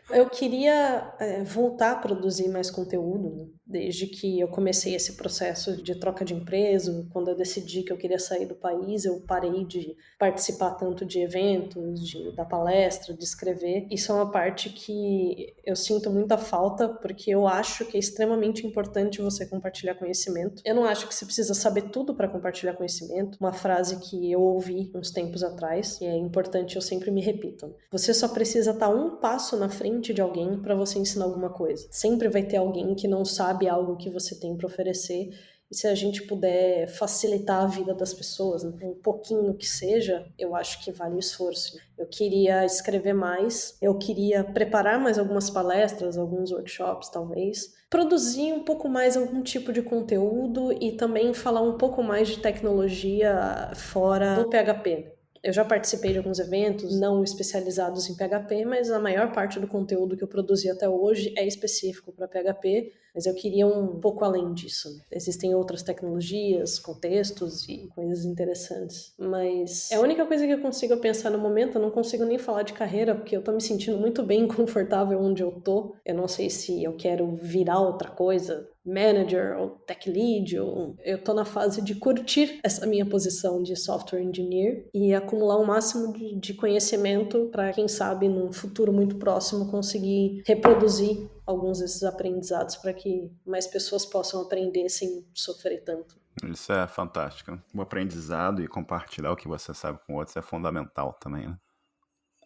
Eu queria voltar a produzir mais conteúdo, né? Desde que eu comecei esse processo de troca de empresa, quando eu decidi que eu queria sair do país, eu parei de participar tanto de eventos, de dar palestra, de escrever. Isso é uma parte que eu sinto muita falta, porque eu acho que é extremamente importante você compartilhar conhecimento. Eu não acho que você precisa saber tudo para compartilhar conhecimento. Uma frase que eu ouvi uns tempos atrás, e é importante, eu sempre me repito. Você só precisa estar um passo na frente de alguém para você ensinar alguma coisa. Sempre vai ter alguém que não sabe algo que você tem para oferecer. E se a gente puder facilitar a vida das pessoas, né, um pouquinho que seja, eu acho que vale o esforço. Eu queria escrever mais, eu queria preparar mais algumas palestras, alguns workshops, talvez. Produzir um pouco mais algum tipo de conteúdo e também falar um pouco mais de tecnologia fora do PHP. Eu já participei de alguns eventos não especializados em PHP, mas a maior parte do conteúdo que eu produzi até hoje é específico para PHP, mas eu queria um pouco além disso. Existem outras tecnologias, contextos e coisas interessantes, mas é a única coisa que eu consigo pensar no momento. Eu não consigo nem falar de carreira, porque eu tô me sentindo muito bem confortável onde eu tô. Eu não sei se eu quero virar outra coisa, manager ou tech lead, eu tô na fase de curtir essa minha posição de software engineer e acumular o máximo de conhecimento para, quem sabe, num futuro muito próximo, conseguir reproduzir alguns desses aprendizados para que mais pessoas possam aprender sem sofrer tanto. Isso é fantástico. O aprendizado e compartilhar o que você sabe com outros é fundamental também, né?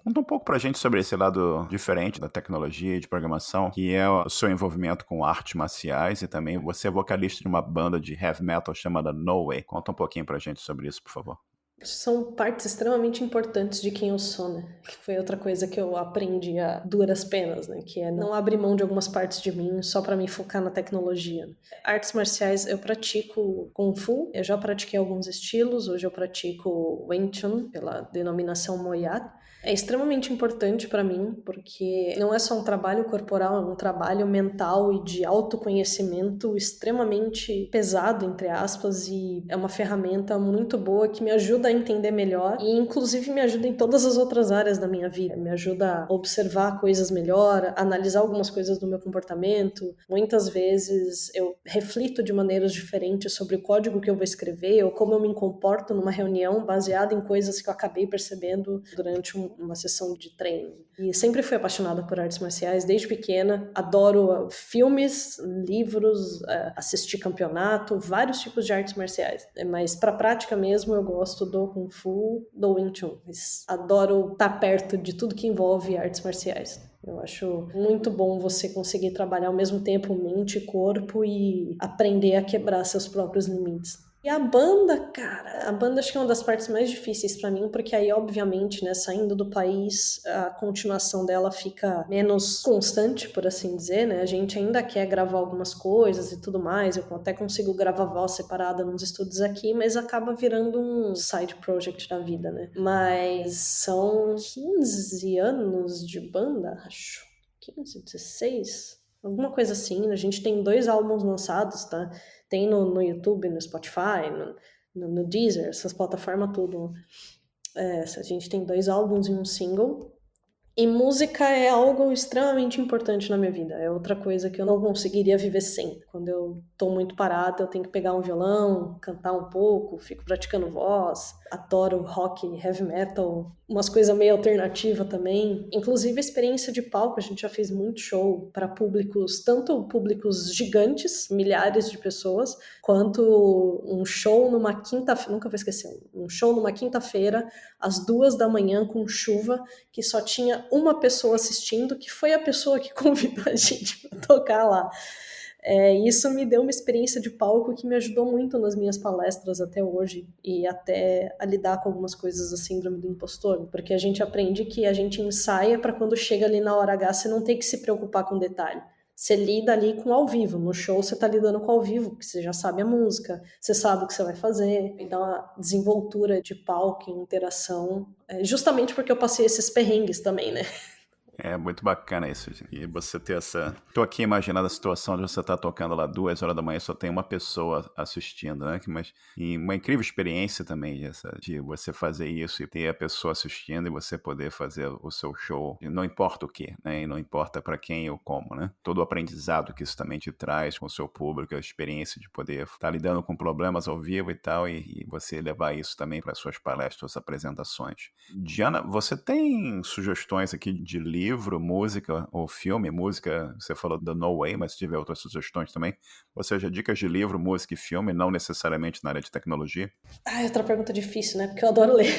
Conta um pouco pra gente sobre esse lado diferente da tecnologia e de programação, que é o seu envolvimento com artes marciais, e também você é vocalista de uma banda de heavy metal chamada No Way. Conta um pouquinho pra gente sobre isso, por favor. São partes extremamente importantes de quem eu sou, né? Que foi outra coisa que eu aprendi a duras penas, né? Que é não abrir mão de algumas partes de mim só pra me focar na tecnologia. Artes marciais, eu pratico Kung Fu, eu já pratiquei alguns estilos, hoje eu pratico Wing Chun, pela denominação Moyat. É extremamente importante pra mim, porque não é só um trabalho corporal, é um trabalho mental e de autoconhecimento extremamente pesado, entre aspas, e é uma ferramenta muito boa que me ajuda a entender melhor e, inclusive, me ajuda em todas as outras áreas da minha vida. Me ajuda a observar coisas melhor, a analisar algumas coisas do meu comportamento. Muitas vezes eu reflito de maneiras diferentes sobre o código que eu vou escrever ou como eu me comporto numa reunião baseada em coisas que eu acabei percebendo durante uma sessão de treino. E sempre fui apaixonada por artes marciais desde pequena. Adoro filmes, livros, assistir campeonato, vários tipos de artes marciais. Mas para prática mesmo eu gosto do Kung Fu, do Wing Chun. Mas adoro estar perto de tudo que envolve artes marciais. Eu acho muito bom você conseguir trabalhar ao mesmo tempo mente e corpo e aprender a quebrar seus próprios limites. E a banda, cara, a banda acho que é uma das partes mais difíceis pra mim, porque aí, obviamente, né, saindo do país, a continuação dela fica menos constante, por assim dizer, né? A gente ainda quer gravar algumas coisas e tudo mais, eu até consigo gravar voz separada nos estúdios aqui, mas acaba virando um side project da vida, né? Mas são 15 anos de banda, acho. 15, 16? Alguma coisa assim. A gente tem 2 álbuns lançados, tá? Tem no YouTube, no Spotify, no Deezer, essas plataformas tudo. A gente tem 2 álbuns e um single. E música é algo extremamente importante na minha vida. É outra coisa que eu não conseguiria viver sem. Quando eu tô muito parada, eu tenho que pegar um violão, cantar um pouco, fico praticando voz. Adoro rock, heavy metal, umas coisas meio alternativas também. Inclusive a experiência de palco, a gente já fez muito show para públicos, tanto públicos gigantes, milhares de pessoas, quanto um show numa quinta-feira, nunca vou esquecer, um show numa quinta-feira, às 2 da manhã, com chuva, que só tinha uma pessoa assistindo, que foi a pessoa que convidou a gente para tocar lá. Isso me deu uma experiência de palco que me ajudou muito nas minhas palestras até hoje e até a lidar com algumas coisas da síndrome do impostor, porque a gente aprende que a gente ensaia para quando chega ali na hora H você não tem que se preocupar com detalhe. Você lida ali com ao vivo. No show você tá lidando com ao vivo, porque você já sabe a música, você sabe o que você vai fazer. Então a desenvoltura de palco e interação, justamente porque eu passei esses perrengues também, né? É muito bacana isso. E você ter essa... Tô aqui imaginando a situação de você estar tocando lá 2 horas da manhã e só tem uma pessoa assistindo, né? Mas e uma incrível experiência também de você fazer isso e ter a pessoa assistindo e você poder fazer o seu show, e não importa o que, né? E não importa para quem ou como, né? Todo o aprendizado que isso também te traz com o seu público, a experiência de poder estar lidando com problemas ao vivo e tal, e você levar isso também para suas palestras, suas apresentações. Diana, você tem sugestões aqui de livro, música ou filme? Música, você falou da No Way, mas se tiver outras sugestões também. Ou seja, dicas de livro, música e filme, não necessariamente na área de tecnologia. Outra pergunta difícil, né? Porque eu adoro ler.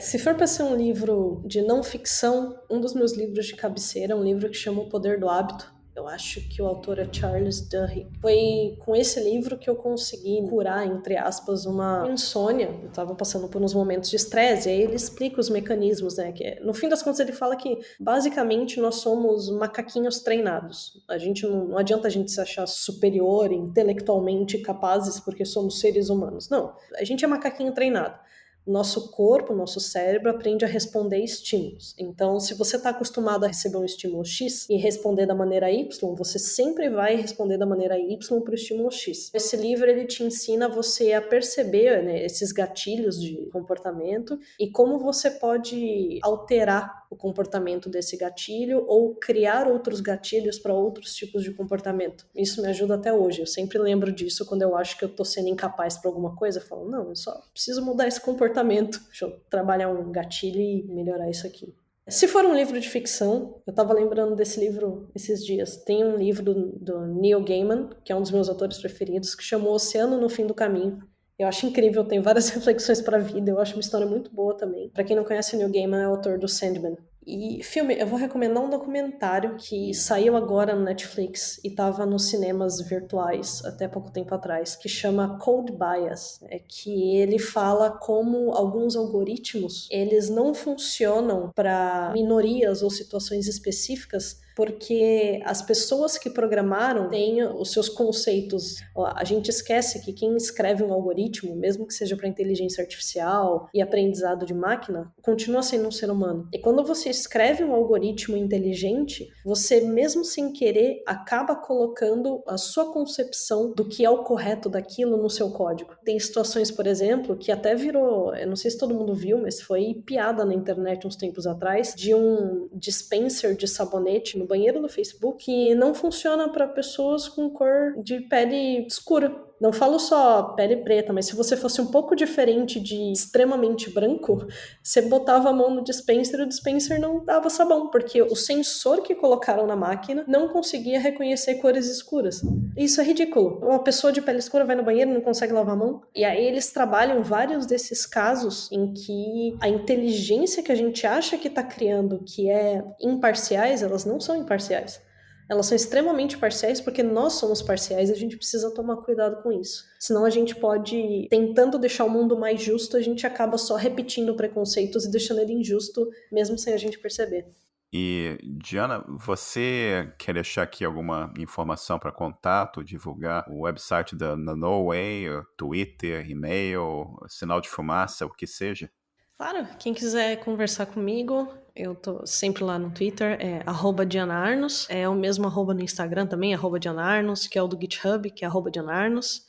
Se for para ser um livro de não ficção, um dos meus livros de cabeceira é um livro que chama O Poder do Hábito. Eu acho que o autor é Charles Duhigg. Foi com esse livro que eu consegui curar, entre aspas, uma insônia. Eu estava passando por uns momentos de estresse, e aí ele explica os mecanismos, né? Que, no fim das contas, ele fala que, basicamente, nós somos macaquinhos treinados. A gente não adianta a gente se achar superior, intelectualmente capazes, porque somos seres humanos. Não, a gente é macaquinho treinado. Nosso corpo, nosso cérebro aprende a responder a estímulos. Então, se você está acostumado a receber um estímulo X e responder da maneira Y, você sempre vai responder da maneira Y para o estímulo X. Esse livro ele te ensina você a perceber, né, esses gatilhos de comportamento e como você pode alterar o comportamento desse gatilho ou criar outros gatilhos para outros tipos de comportamento. Isso me ajuda até hoje. Eu sempre lembro disso quando eu acho que eu estou sendo incapaz para alguma coisa. Eu falo, não, eu só preciso mudar esse comportamento. Deixa eu trabalhar um gatilho e melhorar isso aqui. Se for um livro de ficção, eu estava lembrando desse livro esses dias. Tem um livro do Neil Gaiman, que é um dos meus autores preferidos, que chamou Oceano no Fim do Caminho. Eu acho incrível, tem várias reflexões para a vida, eu acho uma história muito boa também. Para quem não conhece, o Neil Gaiman é o autor do Sandman. E filme, eu vou recomendar um documentário que saiu agora no Netflix e estava nos cinemas virtuais até pouco tempo atrás, que chama Code Bias, que ele fala como alguns algoritmos, eles não funcionam para minorias ou situações específicas, porque as pessoas que programaram têm os seus conceitos. A gente esquece que quem escreve um algoritmo, mesmo que seja para inteligência artificial e aprendizado de máquina, continua sendo um ser humano. E quando você escreve um algoritmo inteligente, você, mesmo sem querer, acaba colocando a sua concepção do que é o correto daquilo no seu código. Tem situações, por exemplo, que até virou, eu não sei se todo mundo viu, mas foi piada na internet uns tempos atrás, de um dispenser de sabonete no banheiro do Facebook que não funciona para pessoas com cor de pele escura. Não falo só pele preta, mas se você fosse um pouco diferente de extremamente branco, você botava a mão no dispenser e o dispenser não dava sabão, porque o sensor que colocaram na máquina não conseguia reconhecer cores escuras. Isso é ridículo. Uma pessoa de pele escura vai no banheiro e não consegue lavar a mão. E aí eles trabalham vários desses casos em que a inteligência que a gente acha que está criando, que é imparciais, elas não são imparciais. Elas são extremamente parciais porque nós somos parciais e a gente precisa tomar cuidado com isso. Senão a gente pode, tentando deixar o mundo mais justo, a gente acaba só repetindo preconceitos e deixando ele injusto, mesmo sem a gente perceber. E, Diana, você quer deixar aqui alguma informação para contato, divulgar o website da No Way, Twitter, e-mail, sinal de fumaça, o que seja? Claro, quem quiser conversar comigo, eu tô sempre lá no Twitter, é @DianaArnos, é o mesmo arroba no Instagram também, @DianaArnos, que é o do GitHub, que é @DianaArnos.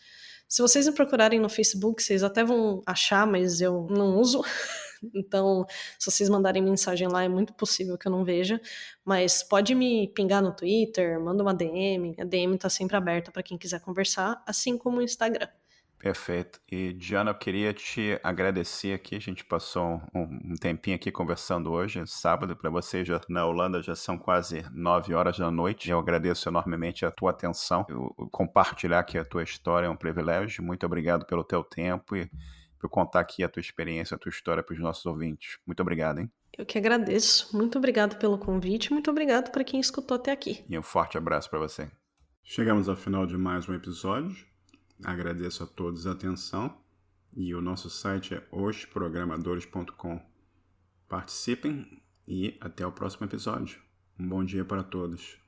Se vocês me procurarem no Facebook, vocês até vão achar, mas eu não uso. Então, se vocês mandarem mensagem lá, é muito possível que eu não veja. Mas pode me pingar no Twitter, manda uma DM. A DM tá sempre aberta para quem quiser conversar, assim como o Instagram. Perfeito. E, Diana, eu queria te agradecer aqui. A gente passou um tempinho aqui conversando hoje, sábado, para você já na Holanda já são quase 9 horas da noite. Eu agradeço enormemente a tua atenção. Compartilhar aqui a tua história é um privilégio. Muito obrigado pelo teu tempo e por contar aqui a tua experiência, a tua história para os nossos ouvintes. Muito obrigado, hein? Eu que agradeço. Muito obrigado pelo convite, muito obrigado para quem escutou até aqui. E um forte abraço para você. Chegamos ao final de mais um episódio. Agradeço a todos a atenção e o nosso site é osprogramadores.com. Participem e até o próximo episódio. Um bom dia para todos.